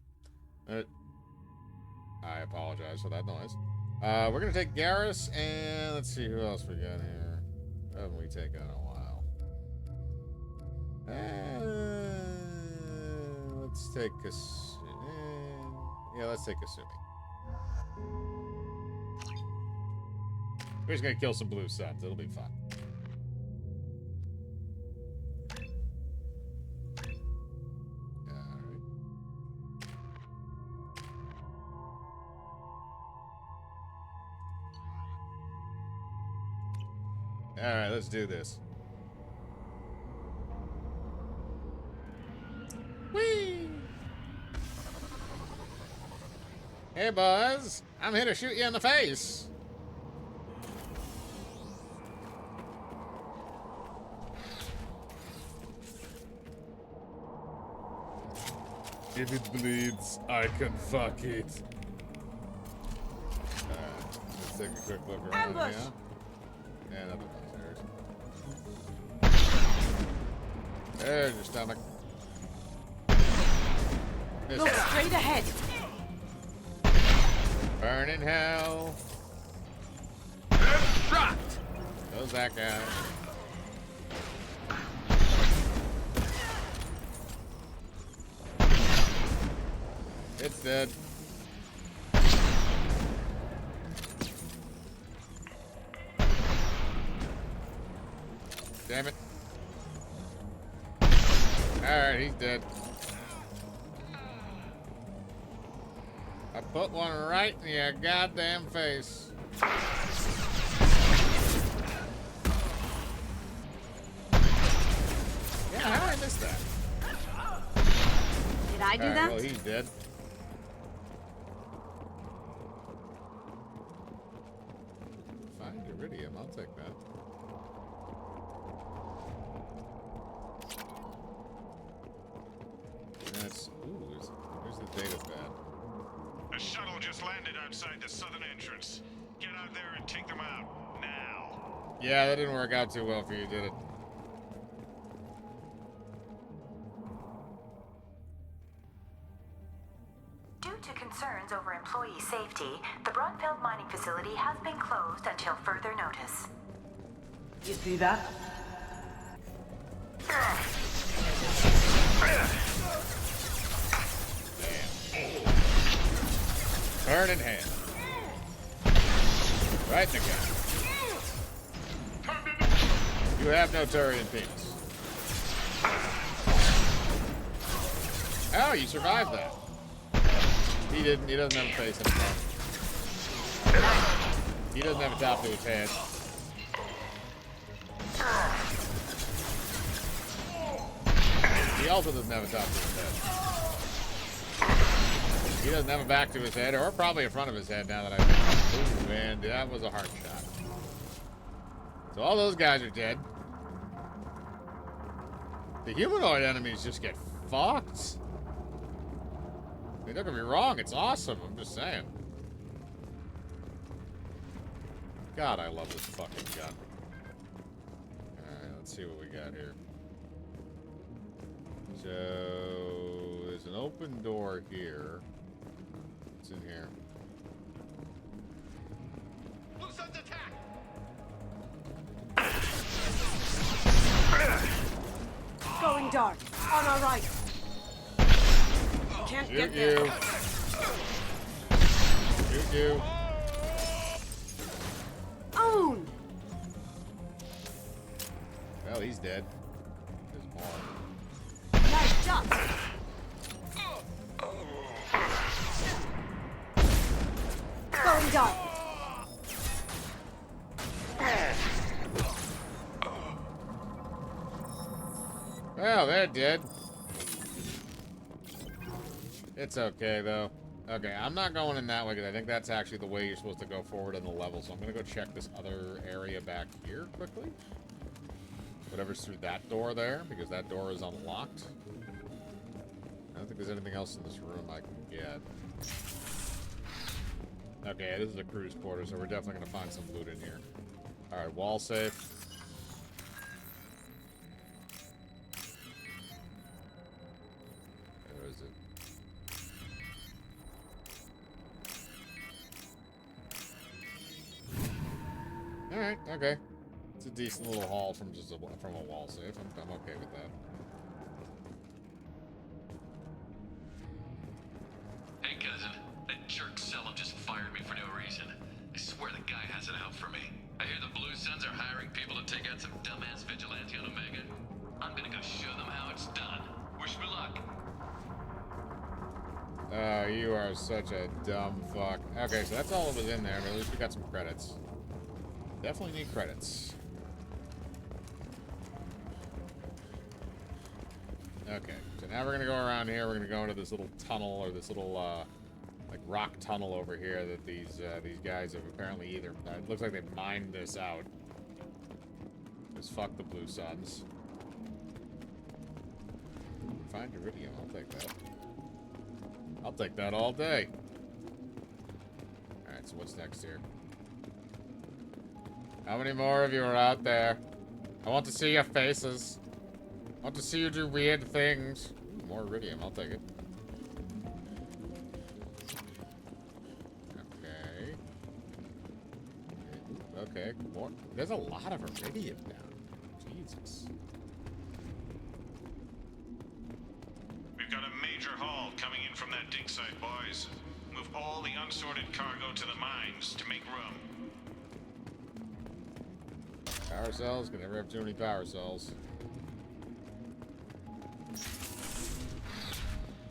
I apologize for that noise. We're going to take Garrus, and let's see who else we got here. Who haven't we taken in a while? Let's take yeah, let's take Kasumi. We're just going to kill some Blue Suns. It'll be fun. Alright, let's do this. Whee! Hey, Buzz. I'm here to shoot you in the face. If it bleeds, I can fuck it. Let's take a quick look around Ambush! here. Yeah, nothing downstairs. There's your stomach. Look straight ahead. Burn in hell. Shot! Goes that guy. It's dead. Damn it. Alright, he's dead. I put one right in your goddamn face. Yeah, how did I miss that? Did I do Alright, that? well, he's dead. Find Iridium, I'll take that. That's, ooh, where's the data pad? A shuttle just landed outside the southern entrance. Get out there and take them out. Now. Yeah, that didn't work out too well for you, did it? Due to concerns over employee safety, the Brunfeld mining facility has been closed until further notice. You see that? Burn in hand. Right in the gut. You have no Turian penis. Oh, you survived that. He didn't. He doesn't have a face anymore. He doesn't have a top to his head. He also doesn't have a top to his head. He doesn't have a back to his head, or probably in front of his head now that I... Ooh, man, that was a hard shot. So all those guys are dead. The humanoid enemies just get fucked. I mean, don't get me wrong, it's awesome. I'm just saying. God, I love this fucking gun. Alright, let's see what we got here. So there's an open door here. What's in here? Blue Sun's attack! Going dark. On our right. Can't Shoot get you. there. Shoot you. Own! Well, he's dead. There's more. Nice jump. Going dark. Well, they're dead. It's okay, though. Okay, I'm not going in that way because I think that's actually the way you're supposed to go forward in the level. So I'm going to go check this other area back here quickly. Whatever's through that door there, because that door is unlocked. I don't think there's anything else in this room I can get. Okay, this is a cruise quarter, so we're definitely going to find some loot in here. Alright, wall safe. Where is it? Alright, okay. It's a decent little haul from just from a wall safe. I'm okay with that. Hey, cousin. That jerk Selim just fired me for no reason. I swear the guy has it out for me. I hear the Blue Suns are hiring people to take out some dumbass vigilante on Omega. I'm gonna go show them how it's done. Wish me luck. You are such a dumb fuck. Okay, so that's all that was in there, but at least we got some credits. Definitely need credits. Okay, so now we're gonna go around here. We're gonna go into this little tunnel, or this little like rock tunnel over here that these guys have apparently either. It looks like they mined this out. Just fuck the Blue Suns. Find iridium. I'll take that. I'll take that all day. All right, so what's next here? How many more of you are out there? I want to see your faces. I want to see you do weird things. Ooh, more iridium, I'll take it. Okay. Okay, more. There's a lot of iridium down. Jesus. We've got a major haul coming in from that dig site, boys. Move all the unsorted cargo to the mines to make room. Power cells? Can never have too many power cells.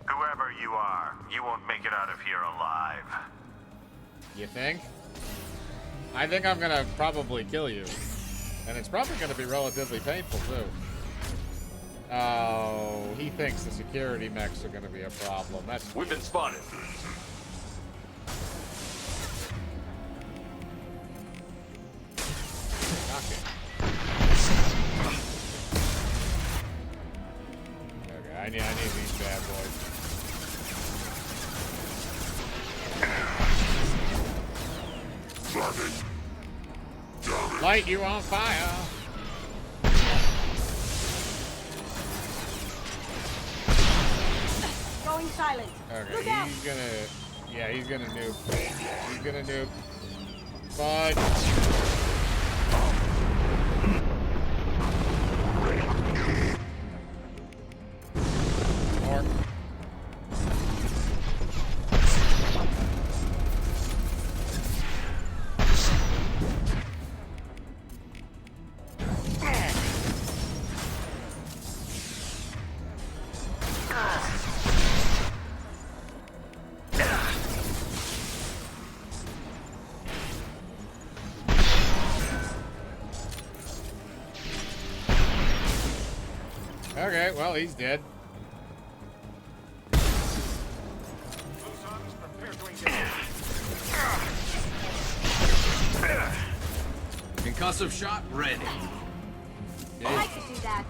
Whoever you are, you won't make it out of here alive. You think? I think I'm gonna probably kill you. And it's probably gonna be relatively painful, too. Oh, he thinks the security mechs are gonna be a problem. That's... We've been spotted. Okay, I need these bad boys. Light you on fire. Going silent. Okay, Look out. he's gonna... Yeah, he's gonna nuke. He's gonna nuke. But... More. Okay, well, he's dead. Concussive shot ready. I could do that.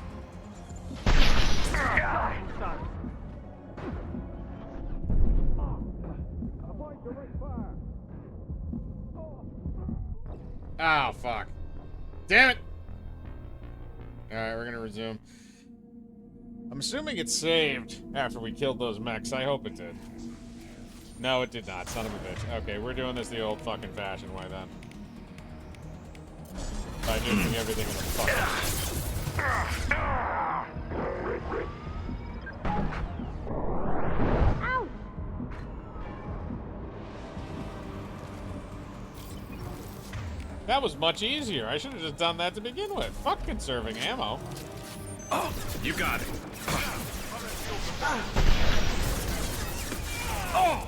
Oh, fuck. Damn it! Alright, we're gonna resume. I'm assuming it saved after we killed those mechs. I hope it did. No, it did not. Son of a bitch. Okay, we're doing this the old fucking fashioned way then. By nuking everything in the fucking... That was much easier. I should have just done that to begin with. Fuck conserving ammo. Oh, you got it. Oh!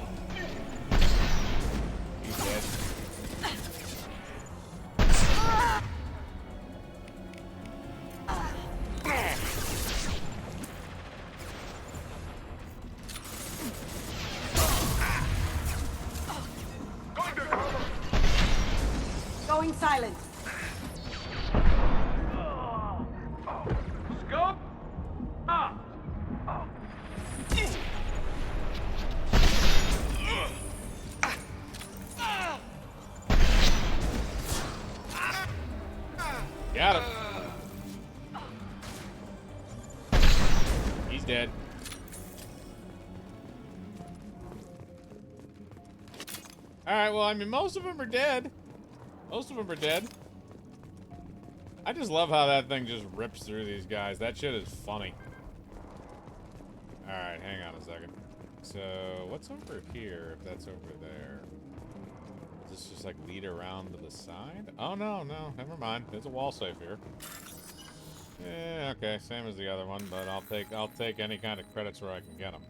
He's dead. Going silent. Scope. Got him. He's dead. Alright, well, I mean, most of them are dead. Most of them are dead. I just love how that thing just rips through these guys. That shit is funny. Alright, hang on a second. So, what's over here, if that's over there? Does this just, like, lead around to the side? Oh, no, no, never mind. There's a wall safe here. Yeah, okay, same as the other one, but I'll take any kind of credits where I can get them.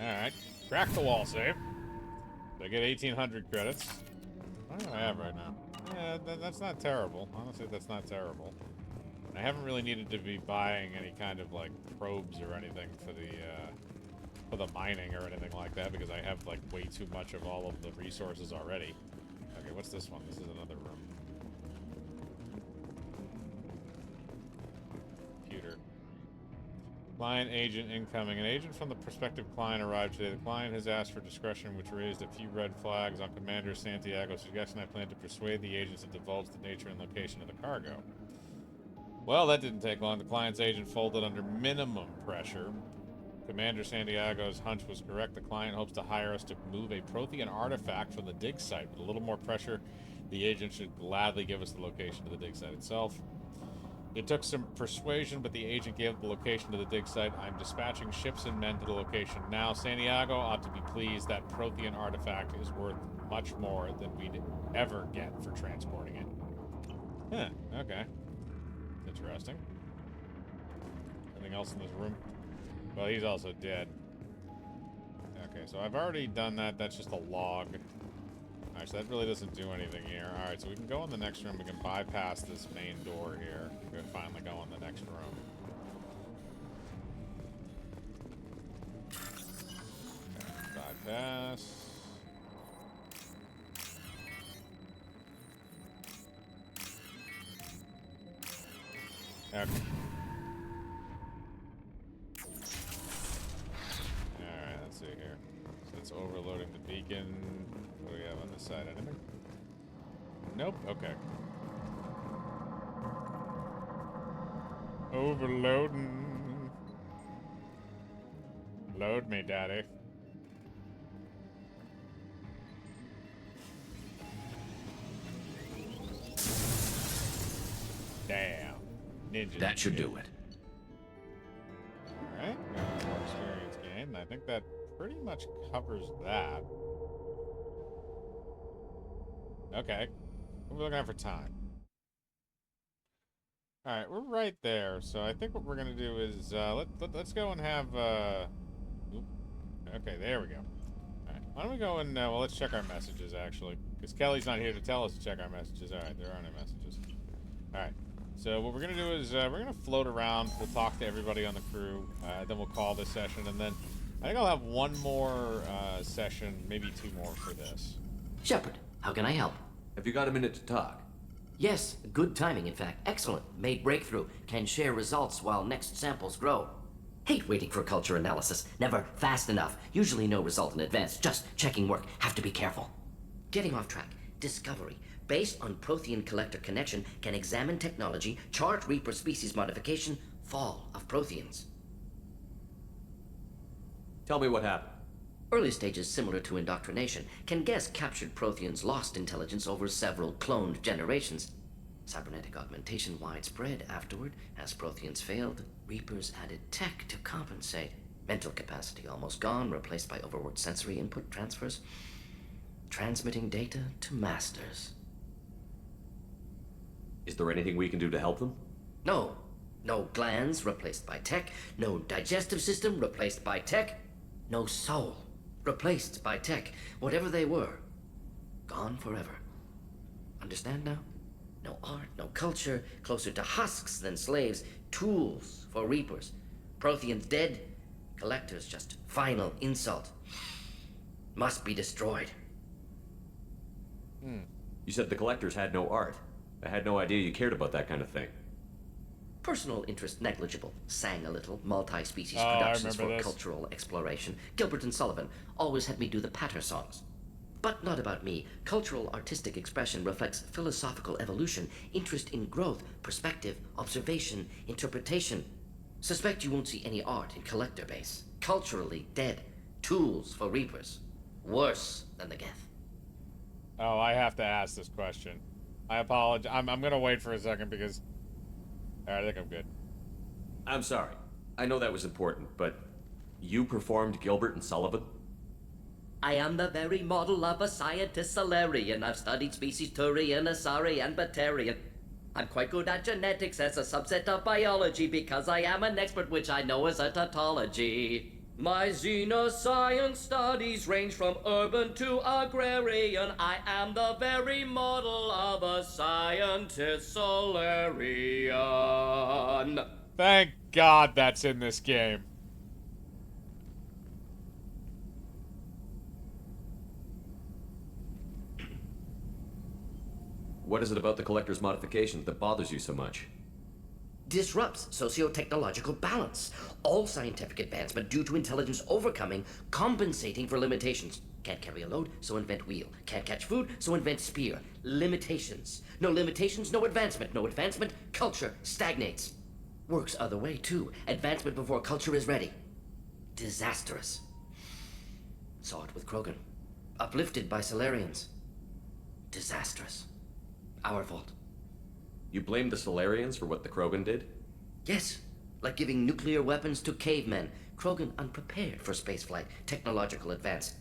Alright, crack the wall safe. So I get 1,800 credits. What do I have right now? Yeah, that's not terrible. Honestly, that's not terrible. I haven't really needed to be buying any kind of, like, probes or anything for the mining or anything like that, because I have, like, way too much of all of the resources already. Okay, what's this one? This is another room. Computer. Client agent incoming. An agent from the prospective client arrived today. The client has asked for discretion, which raised a few red flags on Commander Santiago's suggestion. I plan to persuade the agents to divulge the nature and location of the cargo. Well, that didn't take long. The client's agent folded under minimum pressure. Commander Santiago's hunch was correct. The client hopes to hire us to move a Prothean artifact from the dig site. With a little more pressure, the agent should gladly give us the location of the dig site itself. It took some persuasion, but the agent gave the location to the dig site. I'm dispatching ships and men to the location now. Santiago ought to be pleased. That Prothean artifact is worth much more than we'd ever get for transporting it. Huh, okay. Interesting. Anything else in this room? Well, he's also dead. Okay, so I've already done that. That's just a log. Alright, so that really doesn't do anything here. Alright, so we can go in the next room. We can bypass this main door here. We can finally go in the next room. Okay, bypass. Okay. Alright, let's see here. So it's overloading the beacon. What do we have on this side? Anything? Nope. Okay. Overloading. Load me, daddy. Damn. Ninja. That should do it. Alright, more experience gained. I think that pretty much covers that. Okay. What are we looking at for time? Alright, we're right there. So I think what we're gonna do is let's go and have oop. Okay, there we go. Alright. Why don't we go and well, let's check our messages actually. Because Kelly's not here to tell us to check our messages. Alright, there aren't any messages. Alright. So what we're going to do is we're going to float around. We'll talk to everybody on the crew. Then we'll call this session. And then I think I'll have one more session, maybe two more for this. Shepard, how can I help? Have you got a minute to talk? Yes, good timing, in fact. Excellent. Made breakthrough. Can share results while next samples grow. Hate waiting for culture analysis. Never fast enough. Usually no result in advance. Just checking work. Have to be careful. Getting off track. discovery, based on Prothean collector connection, can examine technology, chart Reaper species modification, fall of Protheans. Tell me what happened. Early stages similar to indoctrination can guess captured Protheans lost intelligence over several cloned generations. Cybernetic augmentation widespread afterward. As Protheans failed, Reapers added tech to compensate. Mental capacity almost gone, replaced by overworked sensory input transfers. Transmitting data to masters. Is there anything we can do to help them? No. No glands replaced by tech. No digestive system replaced by tech. No soul replaced by tech. Whatever they were, gone forever. Understand now? No art, no culture, closer to husks than slaves, tools for Reapers. Protheans dead, collectors just final insult. Must be destroyed. You said the collectors had no art. I had no idea you cared about that kind of thing. Personal interest negligible. Sang a little. Multi-species Oh, I productions for remember this. cultural exploration. Gilbert and Sullivan always had me do the patter songs. But not about me. Cultural artistic expression reflects philosophical evolution, interest in growth, perspective, observation, interpretation. Suspect you won't see any art in collector base. Culturally dead. Tools for Reapers. Worse than the Geth. Oh, I have to ask this question. I apologize. I'm gonna wait for a second because... Alright, I think I'm good. I'm sorry. I know that was important, but you performed Gilbert and Sullivan? I am the very model of a scientist Solarian. I've studied species Turian, Asari, and Batarian. I'm quite good at genetics as a subset of biology because I am an expert which I know as a tautology. My xenoscience studies range from urban to agrarian. I am the very model of a scientist Solarian. Thank God that's in this game. What is it about the collector's modification that bothers you so much? Disrupts socio-technological balance. All scientific advancement due to intelligence overcoming, compensating for limitations. Can't carry a load, so invent wheel. Can't catch food, so invent spear. Limitations. No limitations, no advancement. No advancement, culture stagnates. Works other way, too. Advancement before culture is ready. Disastrous. Saw it with Krogan. Uplifted by Solarians. Disastrous. Our fault. You blame the Solarians for what the Krogan did? Yes, like giving nuclear weapons to cavemen. Krogan unprepared for spaceflight, technological advance.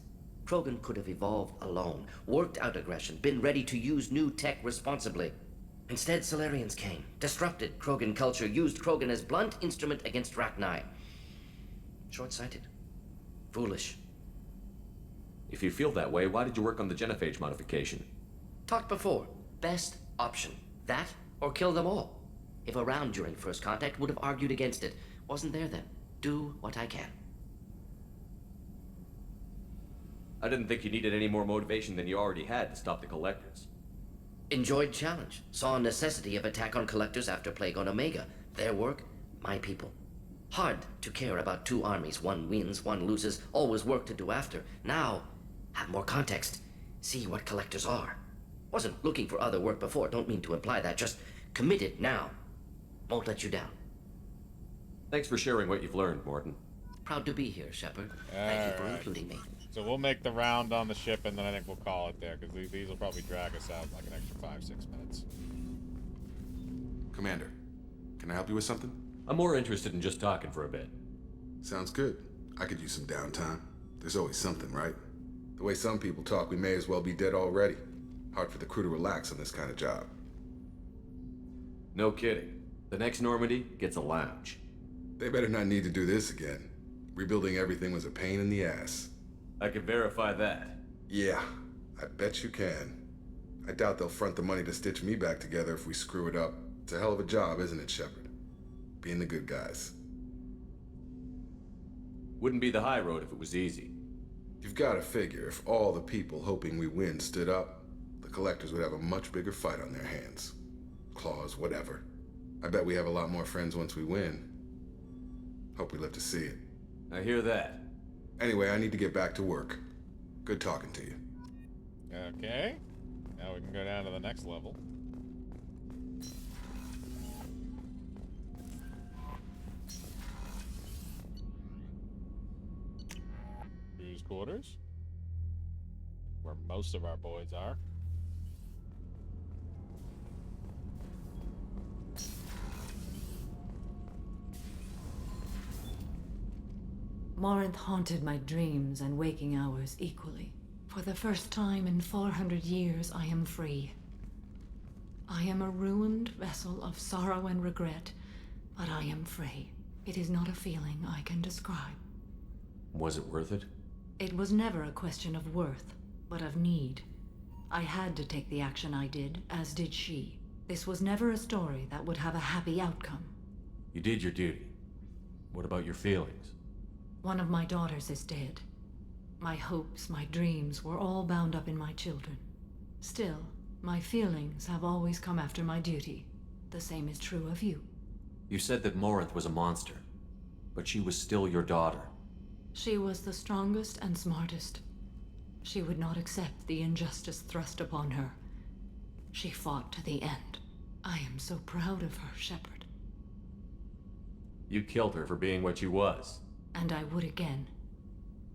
Krogan could have evolved alone, worked out aggression, been ready to use new tech responsibly. Instead, Solarians came, disrupted Krogan culture, used Krogan as blunt instrument against Rachni. Short-sighted. Foolish. If you feel that way, why did you work on the genophage modification? Talked before. Best option. That or kill them all. If around during first contact, would have argued against it. Wasn't there then. Do what I can. I didn't think you needed any more motivation than you already had to stop the collectors. Enjoyed challenge. Saw necessity of attack on collectors after Plague on Omega. Their work, my people. Hard to care about two armies. One wins, one loses. Always work to do after. Now, have more context. See what collectors are. Wasn't looking for other work before. Don't mean to imply that. Just committed now. Won't let you down. Thanks for sharing what you've learned, Morton. Proud to be here, Shepard. Thank you for including me. So we'll make the round on the ship, and then I think we'll call it there, because these will probably drag us out like an extra 5-6 minutes. Commander, can I help you with something? I'm more interested in just talking for a bit. Sounds good. I could use some downtime. There's always something, right? The way some people talk, we may as well be dead already. Hard for the crew to relax on this kind of job. No kidding. The next Normandy gets a lounge. They better not need to do this again. Rebuilding everything was a pain in the ass. I can verify that. Yeah, I bet you can. I doubt they'll front the money to stitch me back together if we screw it up. It's a hell of a job, isn't it, Shepard? Being the good guys. Wouldn't be the high road if it was easy. You've got to figure, if all the people hoping we win stood up, the collectors would have a much bigger fight on their hands. Claws, whatever. I bet we have a lot more friends once we win. Hope we live to see it. I hear that. Anyway, I need to get back to work. Good talking to you. Okay. Now we can go down to the next level. Crew's quarters. Where most of our boys are. Morinth haunted my dreams and waking hours equally. For the first time in 400 years, I am free. I am a ruined vessel of sorrow and regret, but I am free. It is not a feeling I can describe. Was it worth it? It was never a question of worth, but of need. I had to take the action I did, as did she. This was never a story that would have a happy outcome. You did your duty. What about your feelings? One of my daughters is dead. My hopes, my dreams were all bound up in my children. Still, my feelings have always come after my duty. The same is true of you. You said that Morinth was a monster, but she was still your daughter. She was the strongest and smartest. She would not accept the injustice thrust upon her. She fought to the end. I am so proud of her, Shepard. You killed her for being what she was. And I would again.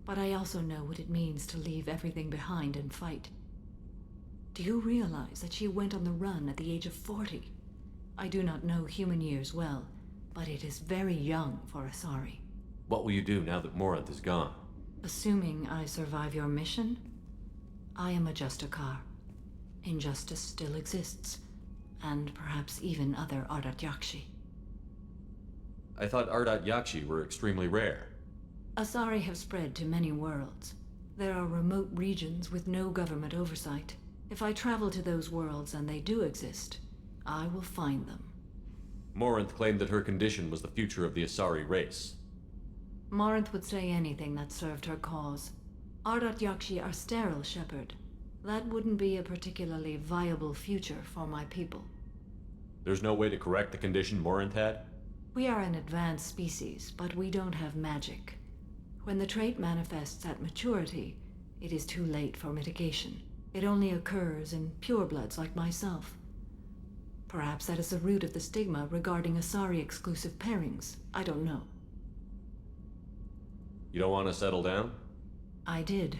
But I also know what it means to leave everything behind and fight. Do you realize that she went on the run at the age of 40? I do not know human years well, but it is very young for Asari. What will you do now that Morinth is gone? Assuming I survive your mission, I am a Justicar. Injustice still exists, and perhaps even other Ardat Yakshi. I thought Ardat Yakshi were extremely rare. Asari have spread to many worlds. There are remote regions with no government oversight. If I travel to those worlds and they do exist, I will find them. Morinth claimed that her condition was the future of the Asari race. Morinth would say anything that served her cause. Ardat Yakshi are sterile, Shepard. That wouldn't be a particularly viable future for my people. There's no way to correct the condition Morinth had? We are an advanced species, but we don't have magic. When the trait manifests at maturity, it is too late for mitigation. It only occurs in purebloods like myself. Perhaps that is the root of the stigma regarding Asari-exclusive pairings. I don't know. You don't want to settle down? I did.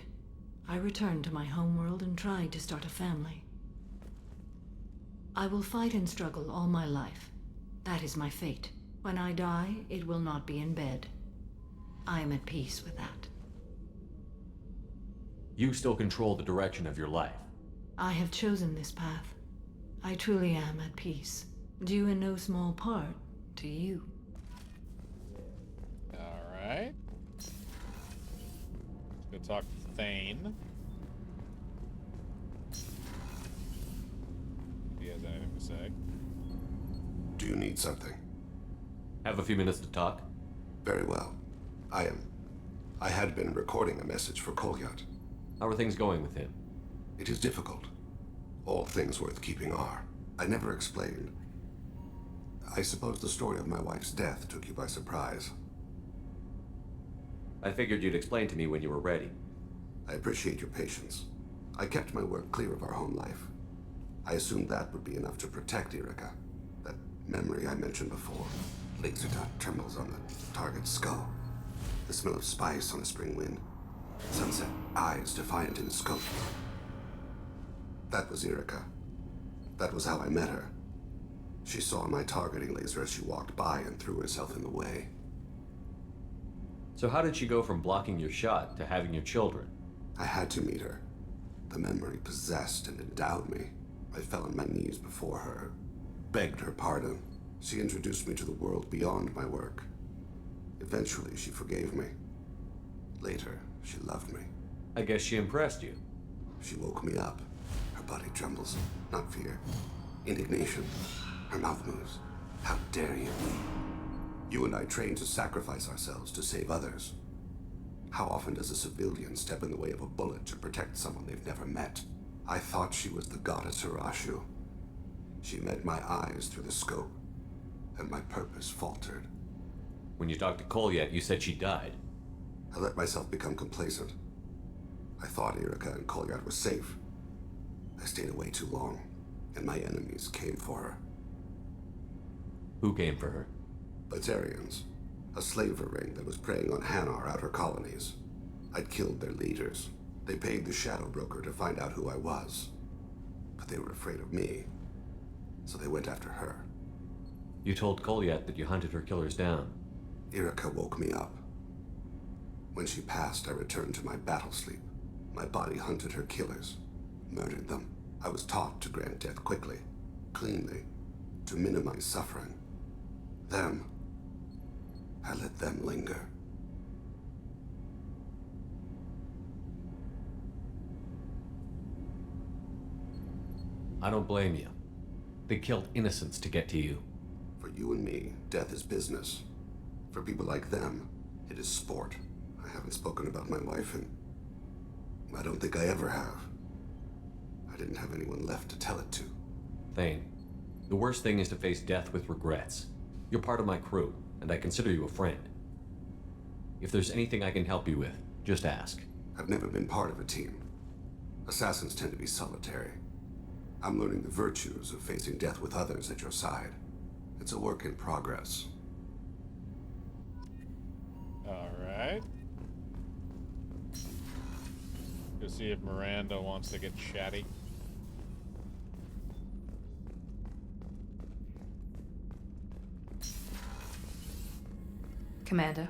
I returned to my homeworld and tried to start a family. I will fight and struggle all my life. That is my fate. When I die, it will not be in bed. I am at peace with that. You still control the direction of your life. I have chosen this path. I truly am at peace, due in no small part to you. Alright. Let's go talk to Thane. If he has anything to say. Do you need something? Have a few minutes to talk? Very well. I had been recording a message for Kolyat. How are things going with him? It is difficult. All things worth keeping are. I never explained. I suppose the story of my wife's death took you by surprise. I figured you'd explain to me when you were ready. I appreciate your patience. I kept my work clear of our home life. I assumed that would be enough to protect Irika. That memory I mentioned before. Laser dot trembles on the target's skull. The smell of spice on a spring wind. Sunset eyes defiant in scope. That was Irika. That was how I met her. She saw my targeting laser as she walked by and threw herself in the way. So how did she go from blocking your shot to having your children? I had to meet her. The memory possessed and endowed me. I fell on my knees before her, begged her pardon. She introduced me to the world beyond my work. Eventually, she forgave me. Later, she loved me. I guess she impressed you. She woke me up. Her body trembles. Not fear. Indignation. Her mouth moves. How dare you? You and I trained to sacrifice ourselves to save others. How often does a civilian step in the way of a bullet to protect someone they've never met? I thought she was the goddess Arashu. She met my eyes through the scope, and my purpose faltered. When you talked to Kolyat, you said she died. I let myself become complacent. I thought Irika and Kolyat were safe. I stayed away too long, and my enemies came for her. Who came for her? Batarians, a slaver ring that was preying on Hanar outer colonies. I'd killed their leaders. They paid the Shadow Broker to find out who I was. But they were afraid of me, so they went after her. You told Kolyat that you hunted her killers down. Irika woke me up. When she passed, I returned to my battle sleep. My body hunted her killers, murdered them. I was taught to grant death quickly, cleanly, to minimize suffering. Them, I let them linger. I don't blame you. They killed innocents to get to you. For you and me, death is business. For people like them, it is sport. I haven't spoken about my wife, and I don't think I ever have. I didn't have anyone left to tell it to. Thane, the worst thing is to face death with regrets. You're part of my crew, and I consider you a friend. If there's anything I can help you with, just ask. I've never been part of a team. Assassins tend to be solitary. I'm learning the virtues of facing death with others at your side. It's a work in progress. Alright. Go see if Miranda wants to get chatty. Commander,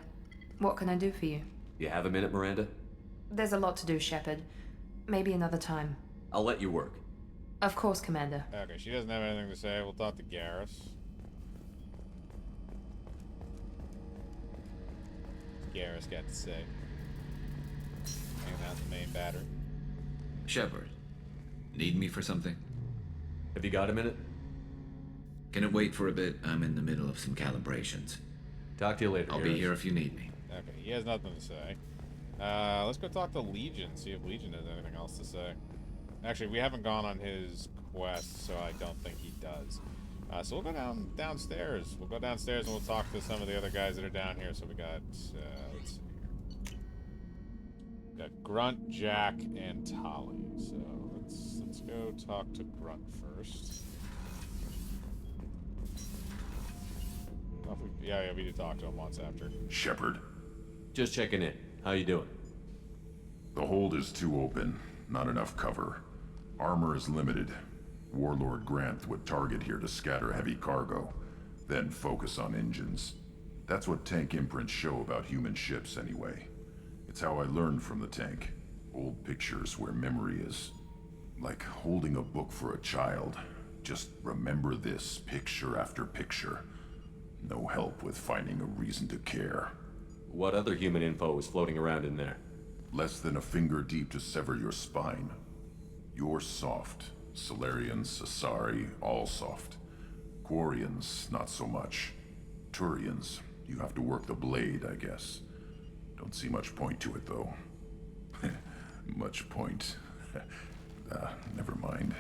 what can I do for you? You have a minute, Miranda? There's a lot to do, Shepard. Maybe another time. I'll let you work. Of course, Commander. Okay, she doesn't have anything to say. We'll talk to Garrus. Garrus got to say. Hanging out the main battery. Shepard, need me for something? Have you got a minute? Can it wait for a bit? I'm in the middle of some calibrations. Talk to you later, I'll be here if you need me. Okay, he has nothing to say. Let's go talk to Legion, see if Legion has anything else to say. Actually, we haven't gone on his quest, so I don't think he does. So we'll go downstairs. We'll go downstairs and we'll talk to some of the other guys that are down here. So we got, let's see here. We got Grunt, Jack, and Tali. So let's go talk to Grunt first. Yeah, we did talk to him once after. Shepard. Just checking in. How you doing? The hold is too open. Not enough cover. Armor is limited. Warlord Grant would target here to scatter heavy cargo, then focus on engines. That's what tank imprints show about human ships anyway. It's how I learned from the tank. Old pictures where memory is. Like holding a book for a child. Just remember this picture after picture. No help with finding a reason to care. What other human info is floating around in there? Less than a finger deep to sever your spine. You're soft. Salarians, Asari, all soft. Quarians, not so much. Turians, you have to work the blade, I guess. Don't see much point to it, though. Much point. Never mind.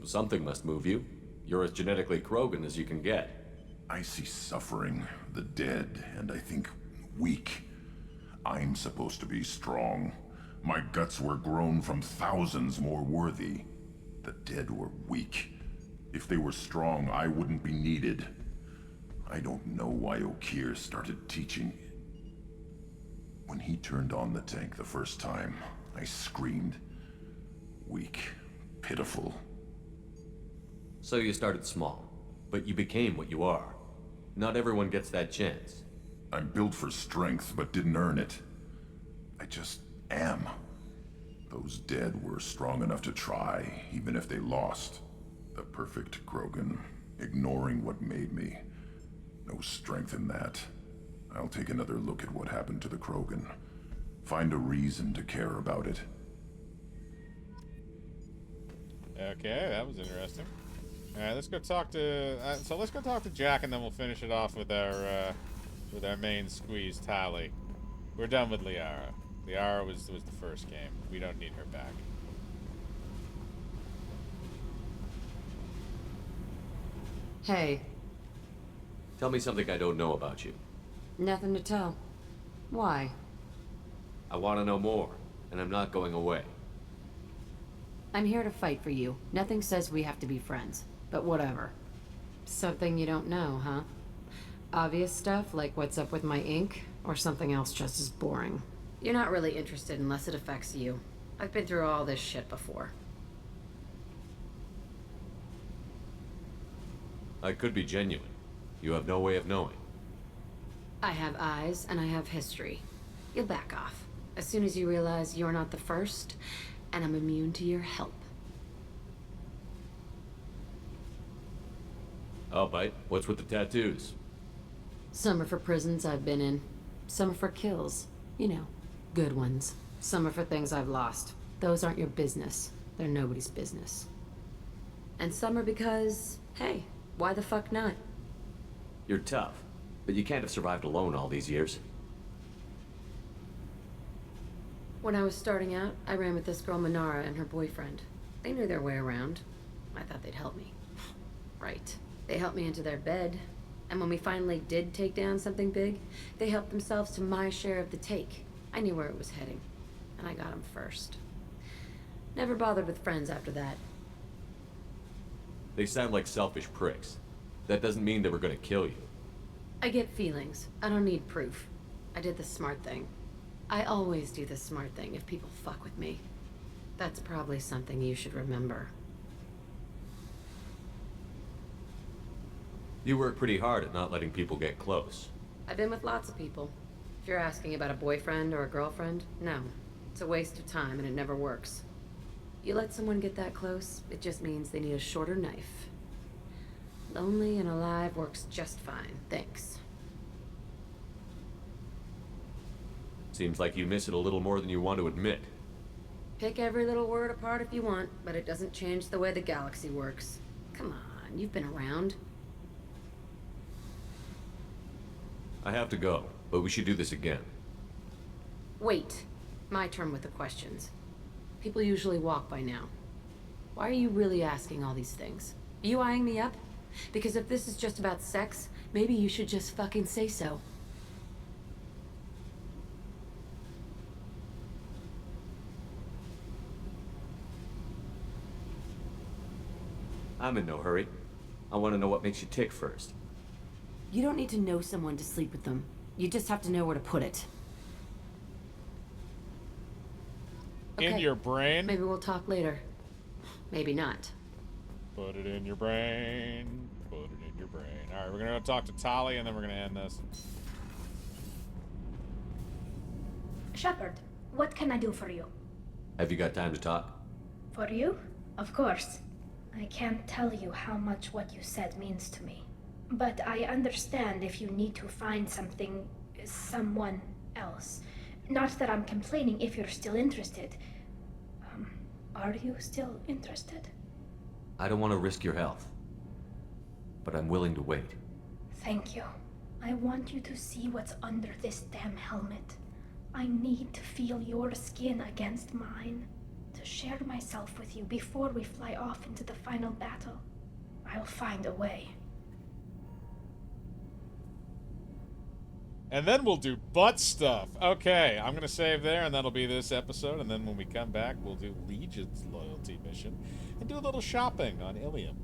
Something must move you. You're as genetically Krogan as you can get. I see suffering, the dead, and I think weak. I'm supposed to be strong. My guts were grown from thousands more worthy. The dead were weak. If they were strong, I wouldn't be needed. I don't know why Okeer started teaching. When he turned on the tank the first time, I screamed. Weak, pitiful. So you started small, but you became what you are. Not everyone gets that chance. I'm built for strength, but didn't earn it. I just am. Those dead were strong enough to try, even if they lost. The perfect Krogan, ignoring what made me. No strength in that. I'll take another look at what happened to the Krogan. Find a reason to care about it. Okay, that was interesting. All right, let's go talk to. So let's go talk to Jack, and then we'll finish it off with our main squeeze, Tali. We're done with Liara. Liara was the first game. We don't need her back. Hey. Tell me something I don't know about you. Nothing to tell. Why? I want to know more. and I'm not going away. I'm here to fight for you. Nothing says we have to be friends, but whatever. Something you don't know, huh? Obvious stuff like what's up with my ink, or something else just as boring? You're not really interested unless it affects you. I've been through all this shit before. I could be genuine. You have no way of knowing. I have eyes, and I have history. You'll back off. As soon as you realize you're not the first, and I'm immune to your help. I'll bite. What's with the tattoos? Some are for prisons I've been in. Some are for kills. You know, good ones. Some are for things I've lost. Those aren't your business. They're nobody's business. And some are because, hey, why the fuck not? You're tough, but you can't have survived alone all these years. When I was starting out, I ran with this girl Minara and her boyfriend. They knew their way around. I thought they'd help me. Right. They helped me into their bed. And when we finally did take down something big, they helped themselves to my share of the take. I knew where it was heading, and I got them first. Never bothered with friends after that. They sound like selfish pricks. That doesn't mean they were gonna kill you. I get feelings. I don't need proof. I did the smart thing. I always do the smart thing if people fuck with me. That's probably something you should remember. You work pretty hard at not letting people get close. I've been with lots of people. If you're asking about a boyfriend or a girlfriend, no. It's a waste of time and it never works. You let someone get that close, it just means they need a shorter knife. Lonely and alive works just fine, thanks. Seems like you miss it a little more than you want to admit. Pick every little word apart if you want, but it doesn't change the way the galaxy works. Come on, you've been around. I have to go, but we should do this again. Wait. My turn with the questions. People usually walk by now. Why are you really asking all these things? Are you eyeing me up? Because if this is just about sex, maybe you should just fucking say so. I'm in no hurry. I want to know what makes you tick first. You don't need to know someone to sleep with them. You just have to know where to put it. In your brain? Maybe we'll talk later. Maybe not. Put it in your brain. Put it in your brain. Alright, we're gonna go talk to Tali and then we're gonna end this. Shepard, what can I do for you? Have you got time to talk? For you? Of course. I can't tell you how much what you said means to me. But I understand if you need to find someone else. Not that I'm complaining if you're still interested. Are you still interested? I don't want to risk your health, but I'm willing to wait. Thank you. I want you to see what's under this damn helmet. I need to feel your skin against mine, to share myself with you before we fly off into the final battle. I'll find a way. And then we'll do butt stuff. Okay, I'm going to save there, and that'll be this episode. And then when we come back, we'll do Legion's loyalty mission and do a little shopping on Ilium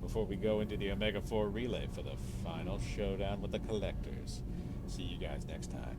before we go into the Omega 4 relay for the final showdown with the Collectors. See you guys next time.